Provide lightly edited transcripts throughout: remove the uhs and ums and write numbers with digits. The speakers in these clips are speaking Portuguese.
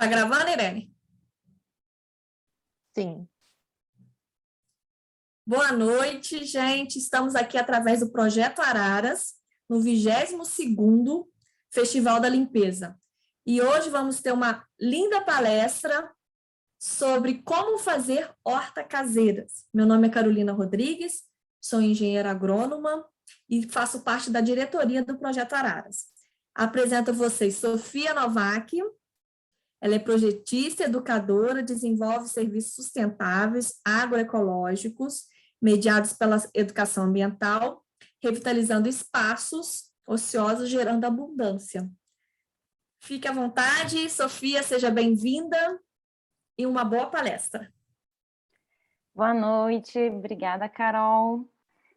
Tá gravando, Irene? Sim. Boa noite, gente. Estamos aqui através do Projeto Araras, no 22º Festival da Limpeza. E hoje vamos ter uma linda palestra sobre como fazer horta caseiras. Meu nome é Carolina Rodrigues, sou engenheira agrônoma e faço parte da diretoria do Projeto Araras. Apresento a vocês Sofia Novak. Ela é projetista, educadora, desenvolve serviços sustentáveis, agroecológicos, mediados pela educação ambiental, revitalizando espaços ociosos, gerando abundância. Fique à vontade, Sofia, seja bem-vinda e uma boa palestra. Boa noite, obrigada, Carol.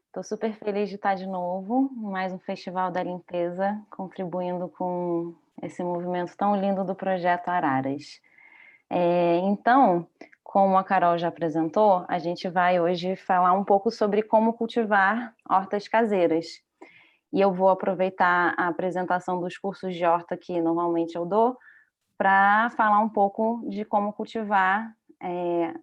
Estou super feliz de estar de novo em mais um Festival da Limpeza, contribuindo com esse movimento tão lindo do Projeto Araras. Então, como a Carol já apresentou, a gente vai hoje falar um pouco sobre como cultivar hortas caseiras. E eu vou aproveitar a apresentação dos cursos de horta que normalmente eu dou para falar um pouco de como cultivar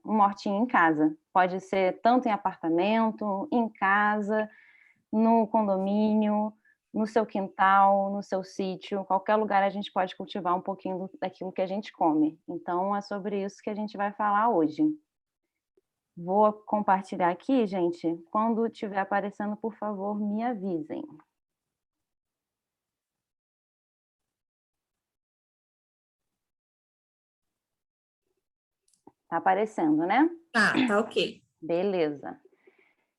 uma hortinha em casa. Pode ser tanto em apartamento, em casa, no condomínio, no seu quintal, no seu sítio, qualquer lugar a gente pode cultivar um pouquinho daquilo que a gente come. Então, é sobre isso que a gente vai falar hoje. Vou compartilhar aqui, gente. Quando estiver aparecendo, por favor, me avisem. Tá aparecendo, né? Tá ok. Beleza.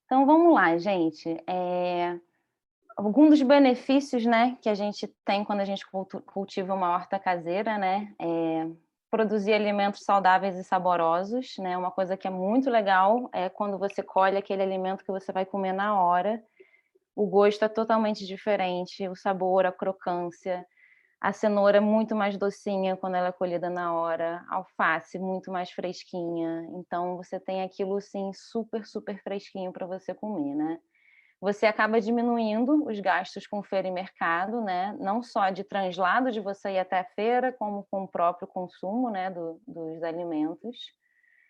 Então, vamos lá, gente. Alguns dos benefícios, né, que a gente tem quando a gente cultiva uma horta caseira, né, produzir alimentos saudáveis e saborosos, né, uma coisa que é muito legal é quando você colhe aquele alimento que você vai comer na hora, o gosto é totalmente diferente, o sabor, a crocância, a cenoura é muito mais docinha quando ela é colhida na hora, a alface muito mais fresquinha, então você tem aquilo, assim, super, super fresquinho para você comer, né. Você acaba diminuindo os gastos com feira e mercado, né? Não só de translado de você ir até a feira, como com o próprio consumo, né, dos alimentos.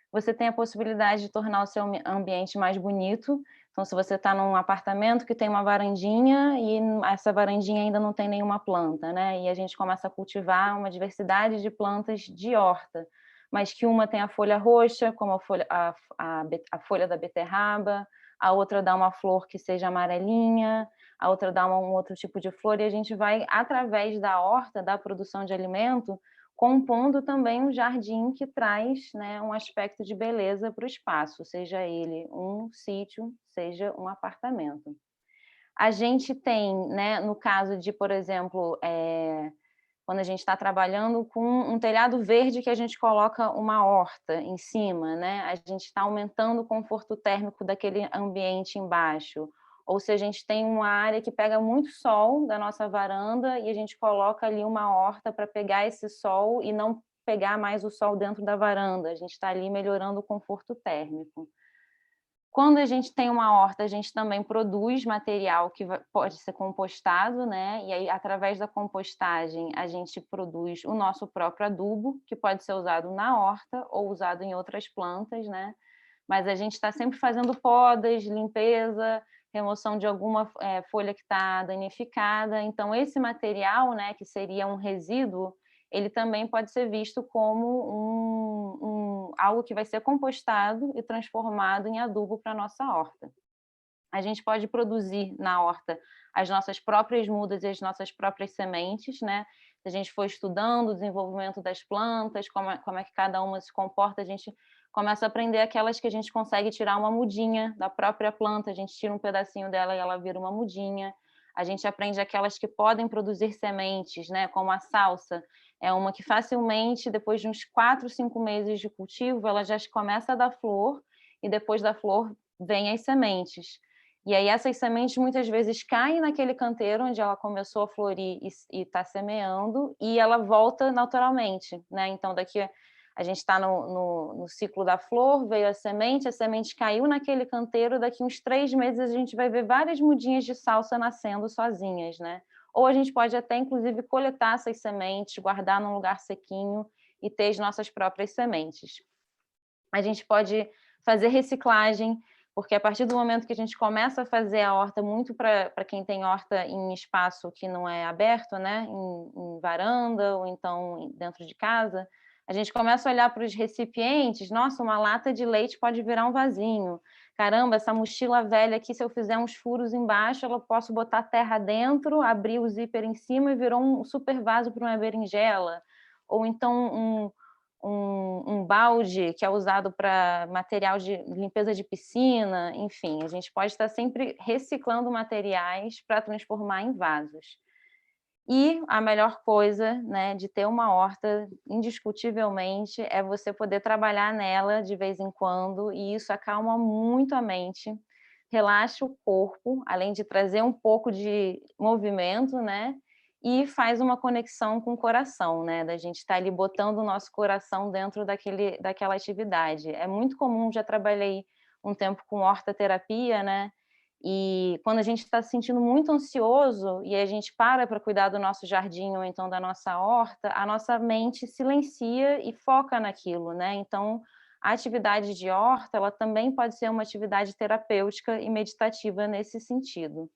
Você tem a possibilidade de tornar o seu ambiente mais bonito. Então, se você está num apartamento que tem uma varandinha e essa varandinha ainda não tem nenhuma planta, né? E a gente começa a cultivar uma diversidade de plantas de horta, mas que uma tem a folha roxa, como a folha da beterraba, a outra dá uma flor que seja amarelinha, a outra dá um outro tipo de flor, e a gente vai, através da horta, da produção de alimento, compondo também um jardim que traz, né, um aspecto de beleza para o espaço, seja ele um sítio, seja um apartamento. A gente tem, né, no caso de, por exemplo, quando a gente está trabalhando com um telhado verde que a gente coloca uma horta em cima, né? A gente está aumentando o conforto térmico daquele ambiente embaixo. Ou se a gente tem uma área que pega muito sol da nossa varanda e a gente coloca ali uma horta para pegar esse sol e não pegar mais o sol dentro da varanda. A gente está ali melhorando o conforto térmico. Quando a gente tem uma horta, a gente também produz material que pode ser compostado, né? E aí, através da compostagem, a gente produz o nosso próprio adubo, que pode ser usado na horta ou usado em outras plantas, né? Mas a gente está sempre fazendo podas, limpeza, remoção de alguma folha que está danificada. Então, esse material, né, que seria um resíduo, ele também pode ser visto como algo que vai ser compostado e transformado em adubo para a nossa horta. A gente pode produzir na horta as nossas próprias mudas e as nossas próprias sementes, né? Se a gente for estudando o desenvolvimento das plantas, como é que cada uma se comporta, a gente começa a aprender aquelas que a gente consegue tirar uma mudinha da própria planta, a gente tira um pedacinho dela e ela vira uma mudinha. A gente aprende aquelas que podem produzir sementes, né? Como a salsa, é uma que facilmente, depois de uns 4, 5 meses de cultivo, ela já começa a dar flor e depois da flor vem as sementes. E aí essas sementes muitas vezes caem naquele canteiro onde ela começou a florir e está semeando, e ela volta naturalmente, né? Então daqui a gente está no ciclo da flor, veio a semente caiu naquele canteiro, daqui uns 3 meses a gente vai ver várias mudinhas de salsa nascendo sozinhas, né? Ou a gente pode até, inclusive, coletar essas sementes, guardar num lugar sequinho e ter as nossas próprias sementes. A gente pode fazer reciclagem, porque a partir do momento que a gente começa a fazer a horta, muito para quem tem horta em espaço que não é aberto, né, em varanda ou então dentro de casa, a gente começa a olhar para os recipientes, nossa, uma lata de leite pode virar um vasinho. Caramba, essa mochila velha aqui, se eu fizer uns furos embaixo, eu posso botar terra dentro, abrir o zíper em cima e virou um super vaso para uma berinjela. Ou então um balde que é usado para material de limpeza de piscina, enfim, a gente pode estar sempre reciclando materiais para transformar em vasos. E a melhor coisa, né, de ter uma horta, indiscutivelmente, é você poder trabalhar nela de vez em quando, e isso acalma muito a mente, relaxa o corpo, além de trazer um pouco de movimento, né, e faz uma conexão com o coração, né, da gente estar ali botando o nosso coração dentro daquela atividade. É muito comum, já trabalhei um tempo com horta-terapia, né, e quando a gente está se sentindo muito ansioso e a gente para cuidar do nosso jardim ou então da nossa horta, a nossa mente silencia e foca naquilo, né? Então, a atividade de horta, ela também pode ser uma atividade terapêutica e meditativa nesse sentido.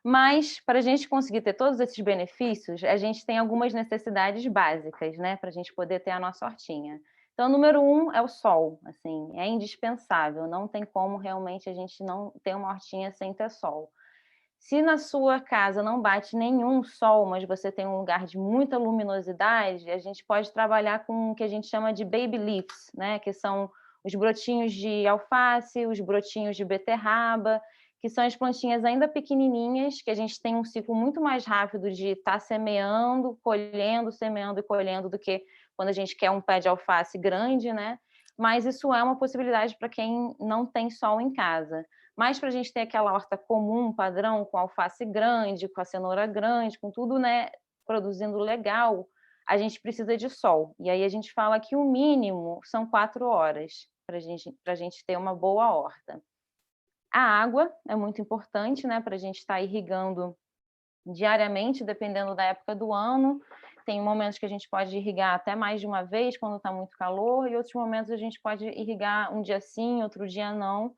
Mas, para a gente conseguir ter todos esses benefícios, a gente tem algumas necessidades básicas, né? Para a gente poder ter a nossa hortinha. Então, número 1 é o sol, assim, é indispensável, não tem como realmente a gente não ter uma hortinha sem ter sol. Se na sua casa não bate nenhum sol, mas você tem um lugar de muita luminosidade, a gente pode trabalhar com o que a gente chama de baby leaves, né? Que são os brotinhos de alface, os brotinhos de beterraba, que são as plantinhas ainda pequenininhas, que a gente tem um ciclo muito mais rápido de estar semeando, colhendo, semeando e colhendo do que quando a gente quer um pé de alface grande, né? Mas isso é uma possibilidade para quem não tem sol em casa. Mas para a gente ter aquela horta comum, padrão, com alface grande, com a cenoura grande, com tudo, né, produzindo legal, a gente precisa de sol. E aí a gente fala que o mínimo são 4 horas para a gente ter uma boa horta. A água é muito importante, né, para a gente estar irrigando diariamente, dependendo da época do ano. Tem momentos que a gente pode irrigar até mais de uma vez, quando está muito calor, e outros momentos a gente pode irrigar um dia sim, outro dia não.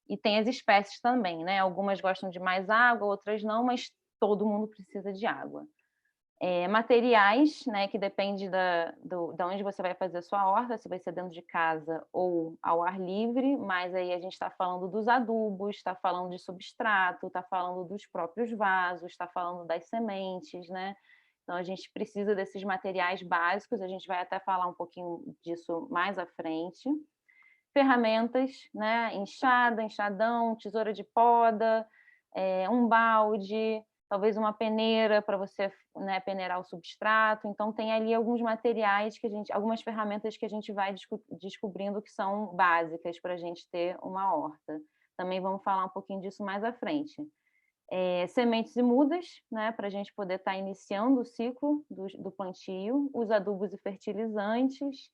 E tem as espécies também, né? Algumas gostam de mais água, outras não, mas todo mundo precisa de água. Materiais, né, que depende da onde você vai fazer a sua horta, se vai ser dentro de casa ou ao ar livre, mas aí a gente está falando dos adubos, está falando de substrato, está falando dos próprios vasos, está falando das sementes, né? Então a gente precisa desses materiais básicos, a gente vai até falar um pouquinho disso mais à frente. Ferramentas, né? Enxada, enxadão, tesoura de poda, um balde, talvez uma peneira para você, né, peneirar o substrato. Então tem ali alguns materiais algumas ferramentas que a gente vai descobrindo que são básicas para a gente ter uma horta. Também vamos falar um pouquinho disso mais à frente. Sementes e mudas, né, para a gente poder estar iniciando o ciclo do plantio, os adubos e fertilizantes,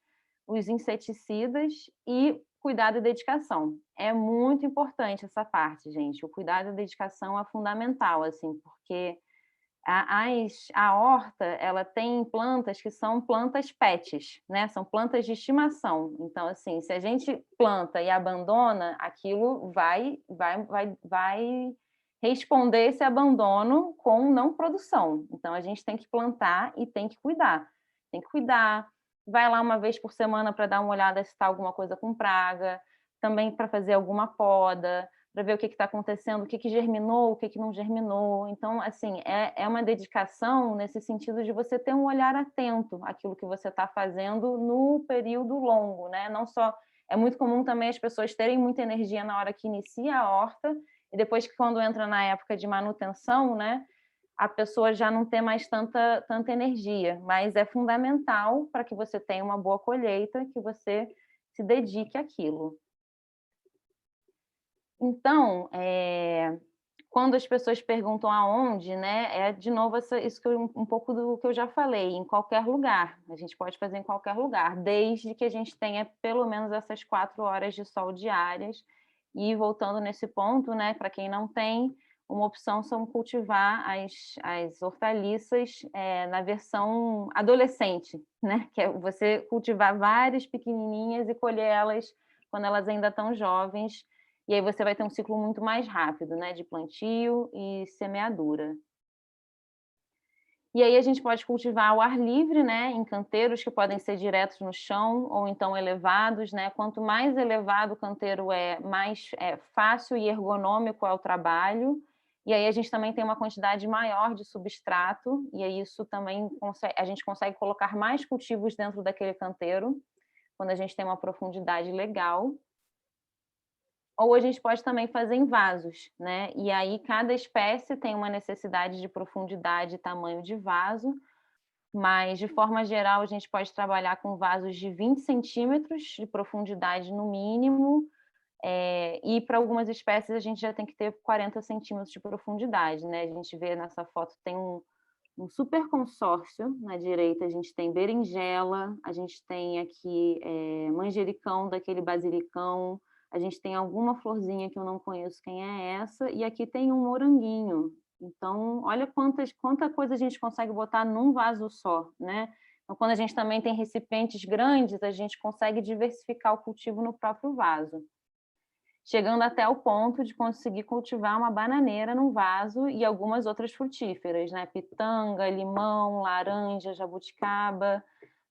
os inseticidas e cuidado e dedicação. É muito importante essa parte, gente. O cuidado e dedicação é fundamental, assim, porque a horta, ela tem plantas que são plantas pets, né? São plantas de estimação. Então, assim, se a gente planta e abandona, aquilo vai responder esse abandono com não produção. Então, a gente tem que plantar e tem que cuidar. Tem que cuidar. Vai lá uma vez por semana para dar uma olhada se está alguma coisa com praga, também para fazer alguma poda, para ver o que está acontecendo, o que germinou, o que não germinou. Então, assim, é uma dedicação nesse sentido de você ter um olhar atento àquilo que você está fazendo no período longo, né? Não só... É muito comum também as pessoas terem muita energia na hora que inicia a horta, e depois que quando entra na época de manutenção, né, a pessoa já não ter mais tanta energia, mas é fundamental para que você tenha uma boa colheita, que você se dedique àquilo. Então, quando as pessoas perguntam aonde, né, de novo isso que um pouco do que eu já falei, em qualquer lugar. A gente pode fazer em qualquer lugar, desde que a gente tenha pelo menos essas 4 horas de sol diárias. E voltando nesse ponto, né, para quem não tem, uma opção são cultivar as hortaliças na versão adolescente, né? Que é você cultivar várias pequenininhas e colher elas quando elas ainda estão jovens, e aí você vai ter um ciclo muito mais rápido, né? De plantio e semeadura. E aí a gente pode cultivar ao ar livre, né, em canteiros que podem ser diretos no chão ou então elevados, né? Quanto mais elevado o canteiro é, mais fácil e ergonômico é o trabalho. E aí a gente também tem uma quantidade maior de substrato, e aí isso também a gente consegue colocar mais cultivos dentro daquele canteiro, quando a gente tem uma profundidade legal. Ou a gente pode também fazer em vasos, né? E aí cada espécie tem uma necessidade de profundidade e tamanho de vaso, mas de forma geral a gente pode trabalhar com vasos de 20 centímetros de profundidade no mínimo, e para algumas espécies a gente já tem que ter 40 centímetros de profundidade, né? A gente vê nessa foto, tem um super consórcio na direita, a gente tem berinjela, a gente tem aqui manjericão, daquele basilicão, a gente tem alguma florzinha que eu não conheço quem é essa, e aqui tem um moranguinho. Então, olha quanta coisa a gente consegue botar num vaso só, né? Então, quando a gente também tem recipientes grandes, a gente consegue diversificar o cultivo no próprio vaso, chegando até o ponto de conseguir cultivar uma bananeira num vaso e algumas outras frutíferas, né? Pitanga, limão, laranja, jabuticaba,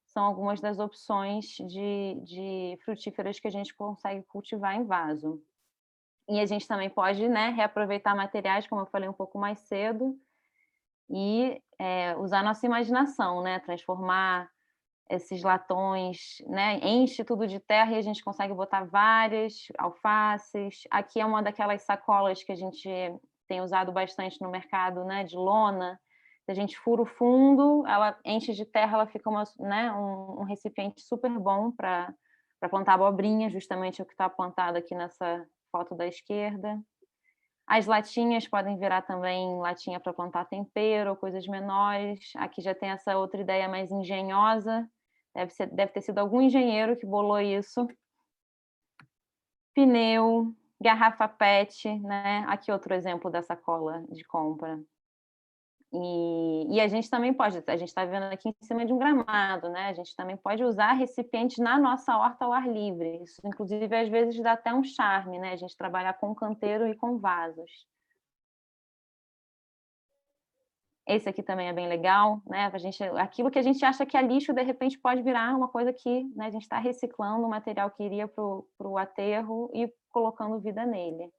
são algumas das opções de frutíferas que a gente consegue cultivar em vaso. E a gente também pode, né, reaproveitar materiais, como eu falei um pouco mais cedo, e usar nossa imaginação, né? Transformar esses latões, né? Enche tudo de terra e a gente consegue botar várias alfaces. Aqui é uma daquelas sacolas que a gente tem usado bastante no mercado, né? De lona. Se a gente fura o fundo, ela enche de terra, ela fica né? um recipiente super bom para plantar abobrinha, justamente o que está plantado aqui nessa foto da esquerda. As latinhas podem virar também latinha para plantar tempero ou coisas menores. Aqui já tem essa outra ideia mais engenhosa. Deve ter sido algum engenheiro que bolou isso. Pneu, garrafa PET, né? Aqui outro exemplo da sacola de compra. E a gente também pode, a gente está vendo aqui em cima de um gramado, né? A gente também pode usar recipientes na nossa horta ao ar livre. Isso, inclusive, às vezes dá até um charme, né? A gente trabalhar com canteiro e com vasos. Esse aqui também é bem legal, né? Aquilo que a gente acha que é lixo, de repente pode virar uma coisa que, né, a gente está reciclando o material que iria para o aterro e colocando vida nele.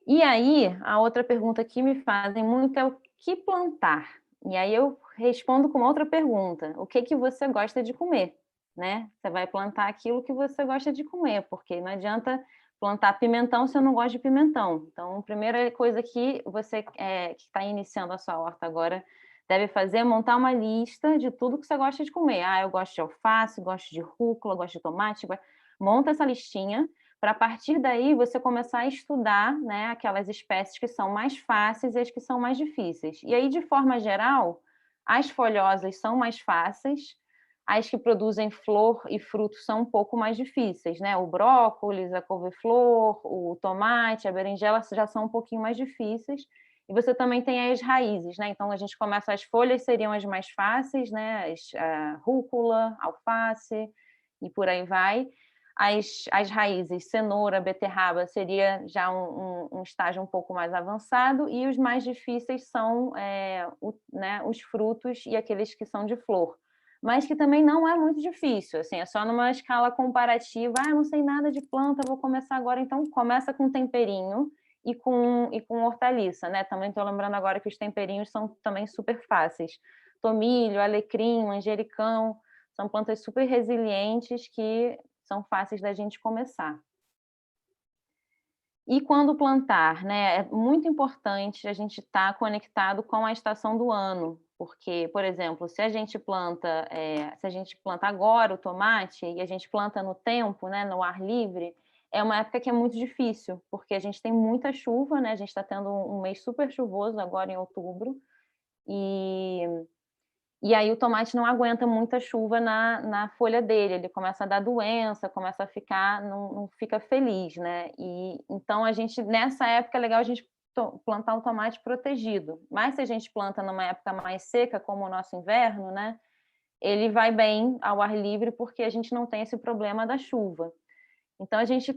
E aí, a outra pergunta que me fazem muito é o que plantar? E aí eu respondo com uma outra pergunta: o que você gosta de comer? Né? Você vai plantar aquilo que você gosta de comer, porque não adianta plantar pimentão se eu não gosto de pimentão. Então, a primeira coisa que você que está iniciando a sua horta agora deve fazer é montar uma lista de tudo que você gosta de comer. Ah, eu gosto de alface, gosto de rúcula, gosto de tomate. Monta essa listinha para, a partir daí, você começar a estudar, né, aquelas espécies que são mais fáceis e as que são mais difíceis. E aí, de forma geral, as folhosas são mais fáceis, as que produzem flor e fruto são um pouco mais difíceis, né? O brócolis, a couve-flor, o tomate, a berinjela já são um pouquinho mais difíceis. E você também tem as raízes, né? Então a gente começa, as folhas seriam as mais fáceis, né? A rúcula, alface e por aí vai. As raízes, cenoura, beterraba, seria já um estágio um pouco mais avançado, e os mais difíceis são né, os frutos e aqueles que são de flor, mas que também não é muito difícil, assim, é só numa escala comparativa. Ah, não sei nada de planta, vou começar agora. Então começa com temperinho e com hortaliça, né? Também estou lembrando agora que os temperinhos são também super fáceis. Tomilho, alecrim, manjericão, são plantas super resilientes que são fáceis da gente começar. E quando plantar, né? É muito importante a gente estar conectado com a estação do ano, porque, por exemplo, se a gente planta agora o tomate e a gente planta no tempo, né, no ar livre, é uma época que é muito difícil, porque a gente tem muita chuva, né? A gente está tendo um mês super chuvoso agora em outubro, e E aí o tomate não aguenta muita chuva na folha dele, ele começa a dar doença, começa a ficar, não fica feliz, né? E então a gente, nessa época, é legal a gente plantar um tomate protegido. Mas se a gente planta numa época mais seca, como o nosso inverno, né? Ele vai bem ao ar livre porque a gente não tem esse problema da chuva. Então a gente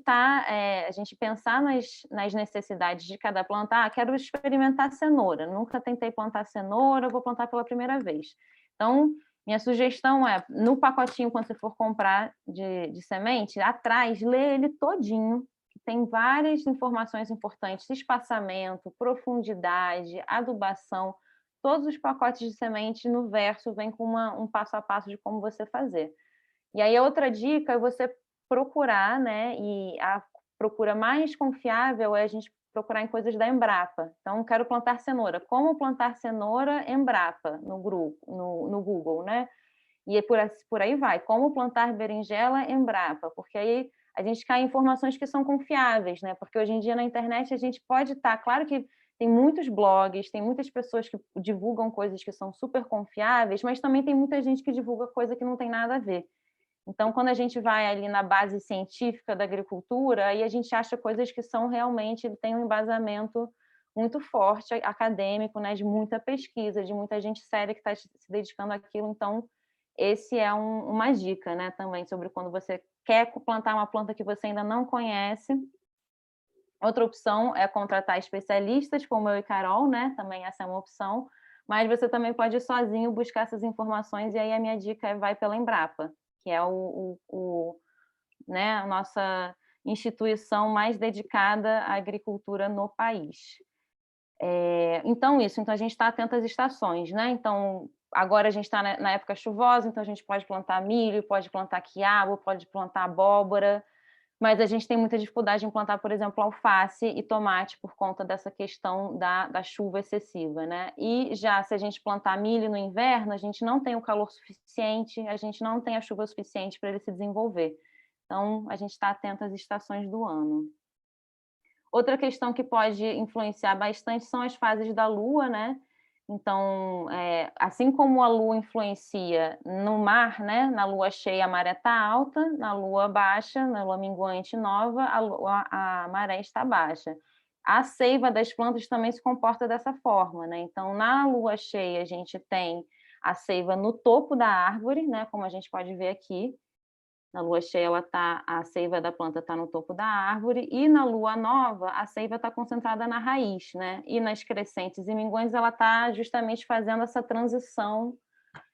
pensar nas necessidades de cada planta. Ah, quero experimentar cenoura, nunca tentei plantar cenoura, vou plantar pela primeira vez. Então, minha sugestão é, no pacotinho, quando você for comprar de semente, atrás, lê ele todinho, que tem várias informações importantes, espaçamento, profundidade, adubação, todos os pacotes de semente no verso vem com um passo a passo de como você fazer. E aí a outra dica é você procurar, né, e a procura mais confiável é a gente procurar em coisas da Embrapa. Então, quero plantar cenoura. Como plantar cenoura Embrapa no grupo, no Google, né? E por aí vai. Como plantar berinjela Embrapa, porque aí a gente cai em informações que são confiáveis, né? Porque hoje em dia na internet a gente pode estar, claro que tem muitos blogs, tem muitas pessoas que divulgam coisas que são super confiáveis, mas também tem muita gente que divulga coisa que não tem nada a ver. Então, quando a gente vai ali na base científica da agricultura, aí a gente acha coisas que são realmente, têm um embasamento muito forte acadêmico, né, de muita pesquisa, de muita gente séria que está se dedicando àquilo. Então, esse é uma dica, né, também, sobre quando você quer plantar uma planta que você ainda não conhece. Outra opção é contratar especialistas, como eu e Carol, né, também essa é uma opção, mas você também pode ir sozinho buscar essas informações, e aí a minha dica é vai pela Embrapa, que é né, a nossa instituição mais dedicada à agricultura no país. Então, a gente está atento às estações, né? Então, agora a gente está na época chuvosa, então a gente pode plantar milho, pode plantar quiabo, pode plantar abóbora, mas a gente tem muita dificuldade em plantar, por exemplo, alface e tomate por conta dessa questão da chuva excessiva, né? E já se a gente plantar milho no inverno, a gente não tem o calor suficiente, a gente não tem a chuva suficiente para ele se desenvolver. Então, a gente está atento às estações do ano. Outra questão que pode influenciar bastante são as fases da Lua, né? Então, assim como a Lua influencia no mar, né? Na Lua cheia a maré está alta, na Lua baixa, na Lua minguante nova, a maré está baixa. A seiva das plantas também se comporta dessa forma, né? Então, na Lua cheia, a gente tem a seiva no topo da árvore, né? Como a gente pode ver aqui. Na lua cheia, a seiva da planta está no topo da árvore, e na lua nova, a seiva está concentrada na raiz, né? E nas crescentes e minguantes, ela está justamente fazendo essa transição,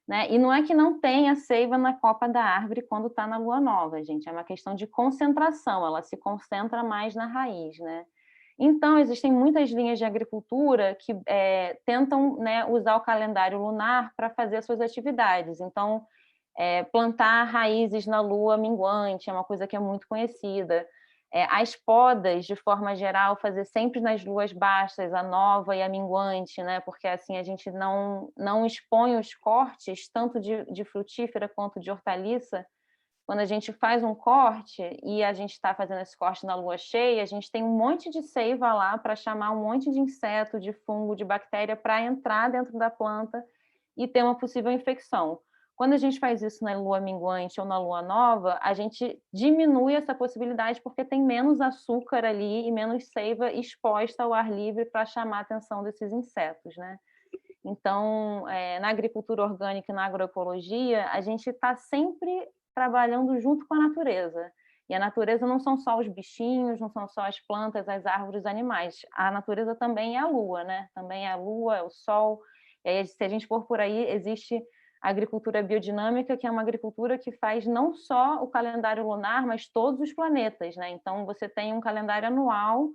né? E não é que não tenha seiva na copa da árvore quando está na lua nova, gente, é uma questão de concentração, ela se concentra mais na raiz, né? Então, existem muitas linhas de agricultura que tentam, né, usar o calendário lunar para fazer as suas atividades. Então, plantar raízes na lua minguante é uma coisa que é muito conhecida. As podas, de forma geral, fazer sempre nas luas baixas, a nova e a minguante, né? Porque assim a gente não expõe os cortes, tanto de frutífera quanto de hortaliça. Quando a gente faz um corte e a gente está fazendo esse corte na lua cheia, a gente tem um monte de seiva lá para chamar um monte de inseto, de fungo, de bactéria para entrar dentro da planta e ter uma possível infecção. Quando a gente faz isso na lua minguante ou na lua nova, a gente diminui essa possibilidade porque tem menos açúcar ali e menos seiva exposta ao ar livre para chamar a atenção desses insetos, né? Então, na agricultura orgânica e na agroecologia, a gente está sempre trabalhando junto com a natureza. E a natureza não são só os bichinhos, não são só as plantas, as árvores, os animais. A natureza também é a lua, né? Também é a lua, é o sol. E aí, se a gente for por aí, existe a agricultura biodinâmica, que é uma agricultura que faz não só o calendário lunar, mas todos os planetas, né? Então, você tem um calendário anual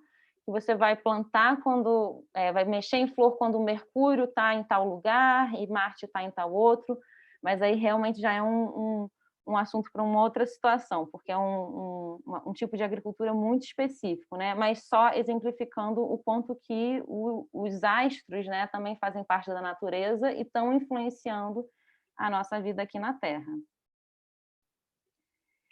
que você vai plantar quando vai mexer em flor quando o Mercúrio está em tal lugar e Marte está em tal outro, mas aí realmente já é um assunto para uma outra situação, porque é um tipo de agricultura muito específico, né? Mas só exemplificando o ponto que os astros, né, também fazem parte da natureza e estão influenciando a nossa vida aqui na Terra.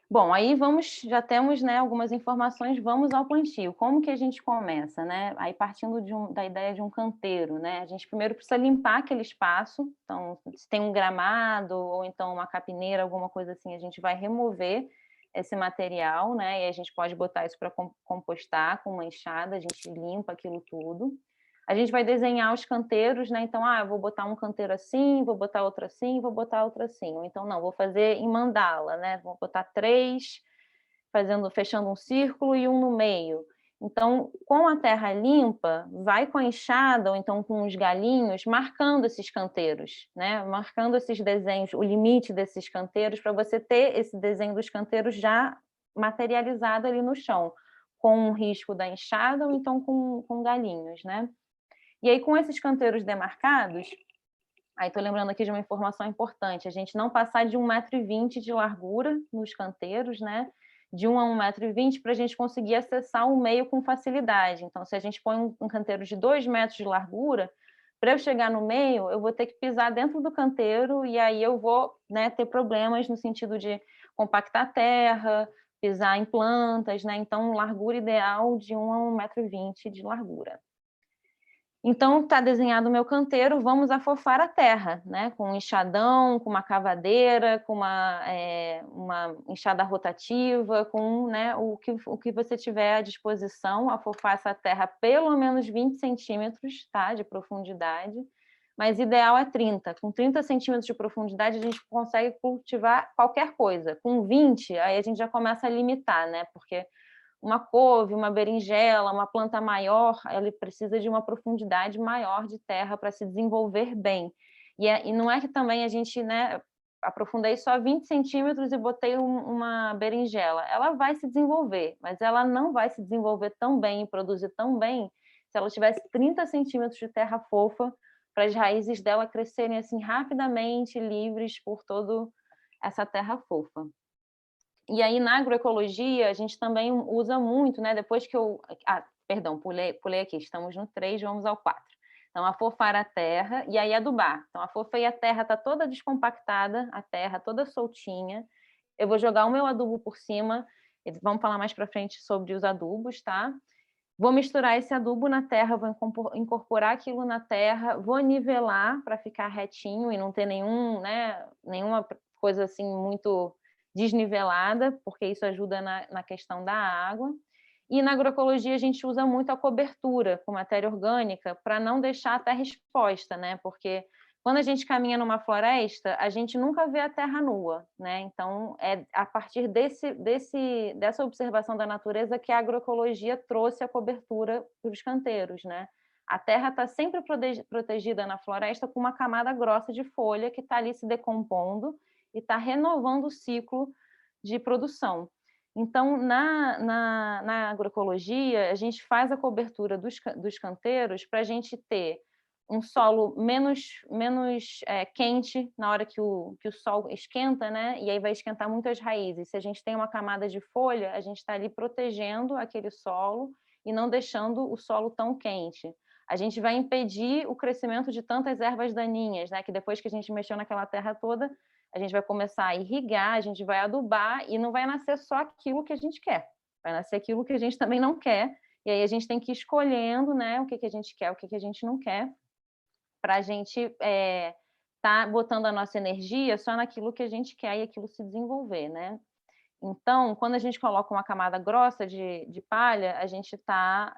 Bom, aí já temos, né, algumas informações, vamos ao plantio. Como que a gente começa, né? Aí partindo da ideia de um canteiro, né? A gente primeiro precisa limpar aquele espaço, então se tem um gramado ou então uma capineira, alguma coisa assim, a gente vai remover esse material, né? E a gente pode botar isso para compostar com uma enxada, a gente limpa aquilo tudo. A gente vai desenhar os canteiros, né? Então, eu vou botar um canteiro assim, vou botar outro assim, vou botar outro assim. Ou então, não, vou fazer em mandala, né? Vou botar 3, fechando um círculo e um no meio. Então, com a terra limpa, vai com a enxada ou então com os galinhos, marcando esses canteiros, né? Marcando esses desenhos, o limite desses canteiros, para você ter esse desenho dos canteiros já materializado ali no chão, com o risco da enxada ou então com galinhos, né? E aí, com esses canteiros demarcados, aí estou lembrando aqui de uma informação importante, a gente não passar de 1,20 m de largura nos canteiros, né? De 1 a 1,20 m para a gente conseguir acessar o meio com facilidade. Então, se a gente põe um canteiro de 2 metros de largura, para eu chegar no meio, eu vou ter que pisar dentro do canteiro e aí eu vou, né, ter problemas no sentido de compactar a terra, pisar em plantas, né? Então, largura ideal de 1 a 1,20 m de largura. Então, está desenhado o meu canteiro, vamos afofar a terra, né? Com um enxadão, com uma cavadeira, com uma enxada rotativa, com, né, o que você tiver à disposição, afofar essa terra pelo menos 20 centímetros, tá? De profundidade, mas ideal é 30. Com 30 centímetros de profundidade, a gente consegue cultivar qualquer coisa. Com 20, aí a gente já começa a limitar, né? Porque uma couve, uma berinjela, uma planta maior, ela precisa de uma profundidade maior de terra para se desenvolver bem. E não é que também a gente, né, aprofundei só 20 centímetros e botei uma berinjela. Ela vai se desenvolver, mas ela não vai se desenvolver tão bem e produzir tão bem se ela tivesse 30 centímetros de terra fofa para as raízes dela crescerem assim rapidamente, livres por toda essa terra fofa. E aí, na agroecologia, a gente também usa muito, né? Depois que eu. Perdão, pulei aqui, estamos no 3, vamos ao 4. Então, afofar a terra e aí adubar. Então, afofei a terra, está toda descompactada, a terra toda soltinha. Eu vou jogar o meu adubo por cima, vamos falar mais para frente sobre os adubos, tá? Vou misturar esse adubo na terra, vou incorporar aquilo na terra, vou nivelar para ficar retinho e não ter nenhuma coisa assim muito desnivelada, porque isso ajuda na questão da água. E na agroecologia a gente usa muito a cobertura com matéria orgânica para não deixar a terra exposta, né? Porque quando a gente caminha numa floresta, a gente nunca vê a terra nua, né? Então, é a partir dessa observação da natureza que a agroecologia trouxe a cobertura para os canteiros, né? A terra está sempre protegida na floresta com uma camada grossa de folha que está ali se decompondo e está renovando o ciclo de produção. Então, na agroecologia, a gente faz a cobertura dos canteiros para a gente ter um solo menos quente na hora que o sol esquenta, né? E aí vai esquentar muito as raízes. Se a gente tem uma camada de folha, a gente está ali protegendo aquele solo e não deixando o solo tão quente. A gente vai impedir o crescimento de tantas ervas daninhas, né? Que depois que a gente mexeu naquela terra toda, a gente vai começar a irrigar, a gente vai adubar e não vai nascer só aquilo que a gente quer. Vai nascer aquilo que a gente também não quer. E aí a gente tem que ir escolhendo, né? O que a gente quer, o que a gente não quer, para a gente tá botando a nossa energia só naquilo que a gente quer e aquilo se desenvolver, né? Então, quando a gente coloca uma camada grossa de palha, a gente está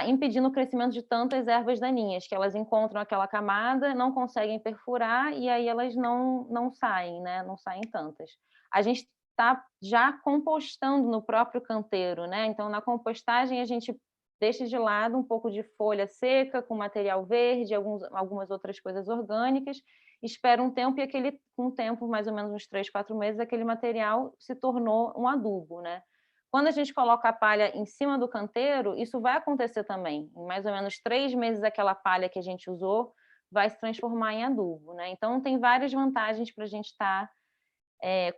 impedindo o crescimento de tantas ervas daninhas, que elas encontram aquela camada, não conseguem perfurar e aí elas não saem, né? Não saem tantas. A gente está já compostando no próprio canteiro, né? Então, na compostagem, a gente deixa de lado um pouco de folha seca com material verde, algumas outras coisas orgânicas, espera um tempo e com um tempo, mais ou menos uns 3, 4 meses, aquele material se tornou um adubo, né? Quando a gente coloca a palha em cima do canteiro, isso vai acontecer também. Em mais ou menos 3 meses, aquela palha que a gente usou vai se transformar em adubo, né? Então, tem várias vantagens para a gente estar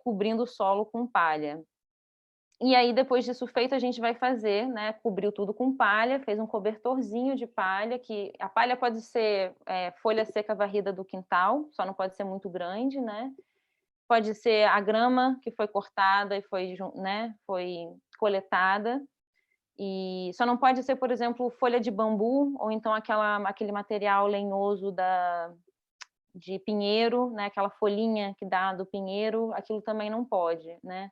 cobrindo o solo com palha. E aí, depois disso feito, a gente vai fazer, né? Cobriu tudo com palha, fez um cobertorzinho de palha, que a palha pode ser folha seca varrida do quintal, só não pode ser muito grande, né? pode ser a grama que foi cortada e foi, né, foi coletada, e só não pode ser, por exemplo, folha de bambu ou então aquele material lenhoso de pinheiro, né, aquela folhinha que dá do pinheiro, aquilo também não pode, né?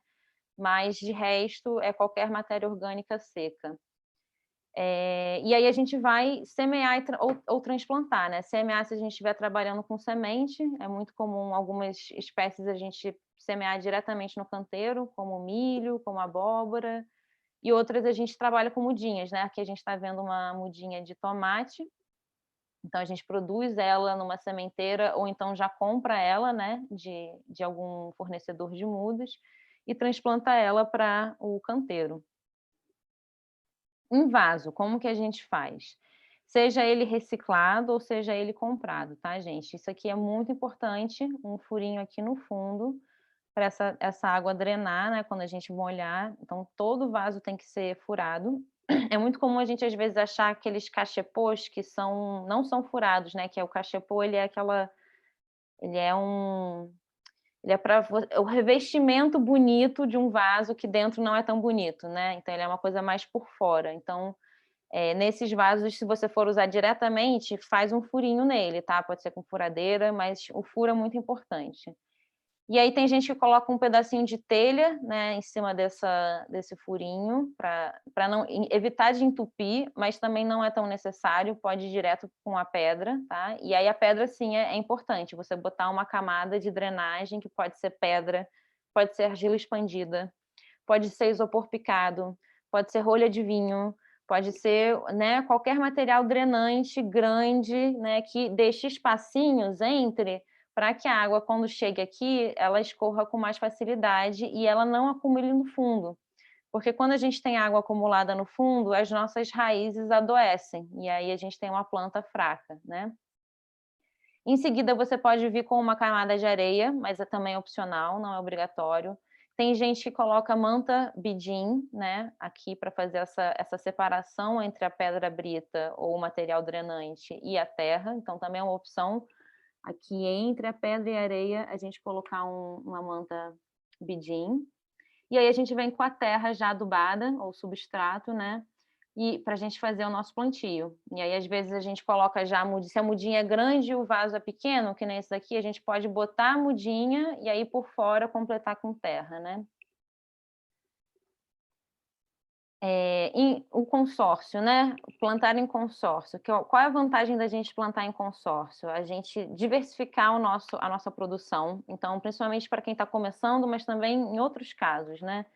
Mas de resto é qualquer matéria orgânica seca. E aí a gente vai semear ou transplantar, né? Semear se a gente estiver trabalhando com semente, é muito comum algumas espécies a gente semear diretamente no canteiro, como milho, como abóbora, e outras a gente trabalha com mudinhas, né? Aqui a gente está vendo uma mudinha de tomate, então a gente produz ela numa sementeira ou então já compra ela, né, de algum fornecedor de mudas e transplanta ela para o canteiro. Em vaso, como que a gente faz? Seja ele reciclado ou seja ele comprado, tá, gente? Isso aqui é muito importante, um furinho aqui no fundo, para essa água drenar, né, quando a gente molhar. Então, todo vaso tem que ser furado. É muito comum a gente, às vezes, achar aqueles cachepôs que não são furados, né? Que é o cachepô, ele é um ele é para o revestimento bonito de um vaso que dentro não é tão bonito, né? Então ele é uma coisa mais por fora. Então, nesses vasos, se você for usar diretamente, faz um furinho nele, tá? Pode ser com furadeira, mas o furo é muito importante. E aí tem gente que coloca um pedacinho de telha, né, em cima desse furinho, para não evitar de entupir, mas também não é tão necessário, pode ir direto com a pedra, tá? E aí a pedra, sim, é importante, você botar uma camada de drenagem, que pode ser pedra, pode ser argila expandida, pode ser isopor picado, pode ser rolha de vinho, pode ser, né, qualquer material drenante grande, né, que deixe espacinhos entre, para que a água, quando chegue aqui, ela escorra com mais facilidade e ela não acumule no fundo. Porque quando a gente tem água acumulada no fundo, as nossas raízes adoecem e aí a gente tem uma planta fraca, né? Em seguida, você pode vir com uma camada de areia, mas é também opcional, não é obrigatório. Tem gente que coloca manta bidim, né, aqui para fazer essa separação entre a pedra brita ou o material drenante e a terra. Então, também é uma opção aqui entre a pedra e a areia, a gente colocar uma manta bidim. E aí a gente vem com a terra já adubada, ou substrato, né? E para a gente fazer o nosso plantio. E aí, às vezes, a gente coloca já a mudinha. Se a mudinha é grande e o vaso é pequeno, que nem esse daqui, a gente pode botar a mudinha e aí por fora completar com terra, né? O consórcio, né? Plantar em consórcio. Qual é a vantagem da gente plantar em consórcio? A gente diversificar a nossa produção. Então, principalmente para quem está começando, mas também em outros casos, né?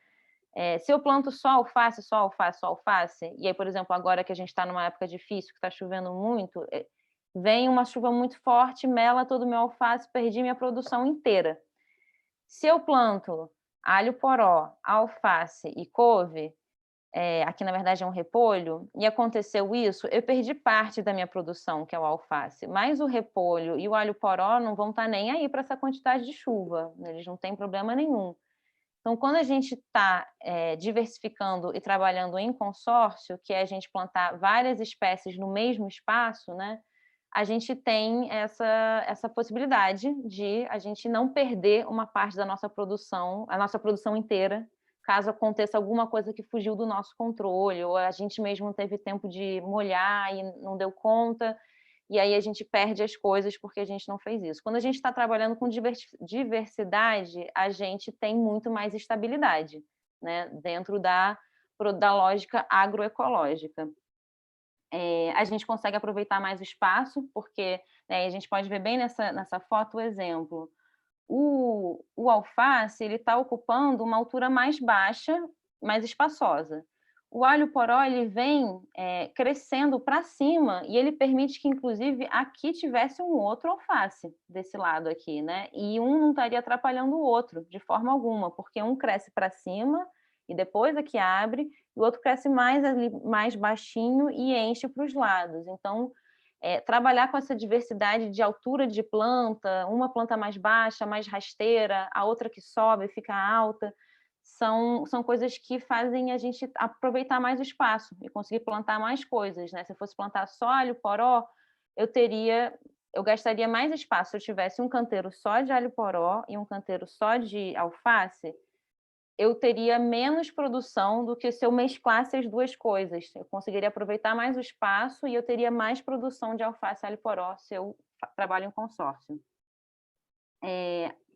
Se eu planto só alface, só alface, só alface, e aí, por exemplo, agora que a gente está numa época difícil, que está chovendo muito, vem uma chuva muito forte, mela todo o meu alface, perdi minha produção inteira. Se eu planto alho poró, alface e couve, aqui na verdade é um repolho, e aconteceu isso, eu perdi parte da minha produção, que é o alface, mas o repolho e o alho poró não vão estar nem aí para essa quantidade de chuva, eles não têm problema nenhum. Então, quando a gente está diversificando e trabalhando em consórcio, que é a gente plantar várias espécies no mesmo espaço, né, a gente tem essa possibilidade de a gente não perder uma parte da nossa produção, a nossa produção inteira, caso aconteça alguma coisa que fugiu do nosso controle, ou a gente mesmo não teve tempo de molhar e não deu conta, e aí a gente perde as coisas porque a gente não fez isso. Quando a gente está trabalhando com diversidade, a gente tem muito mais estabilidade, né, dentro da lógica agroecológica. A gente consegue aproveitar mais o espaço, porque, né, a gente pode ver bem nessa foto o exemplo. O alface ele está ocupando uma altura mais baixa, mais espaçosa. O alho poró ele vem crescendo para cima e ele permite que, inclusive, aqui tivesse um outro alface desse lado aqui, né? E um não estaria atrapalhando o outro de forma alguma, porque um cresce para cima e depois aqui abre, e o outro cresce mais baixinho e enche para os lados. Então, trabalhar com essa diversidade de altura de planta, uma planta mais baixa, mais rasteira, a outra que sobe, fica alta, são coisas que fazem a gente aproveitar mais o espaço e conseguir plantar mais coisas, né? Se eu fosse plantar só alho poró, eu teria eu gastaria mais espaço se eu tivesse um canteiro só de alho poró e um canteiro só de alface, eu teria menos produção do que se eu mesclasse as duas coisas. Eu conseguiria aproveitar mais o espaço e eu teria mais produção de alface e alho poró se eu trabalho em consórcio.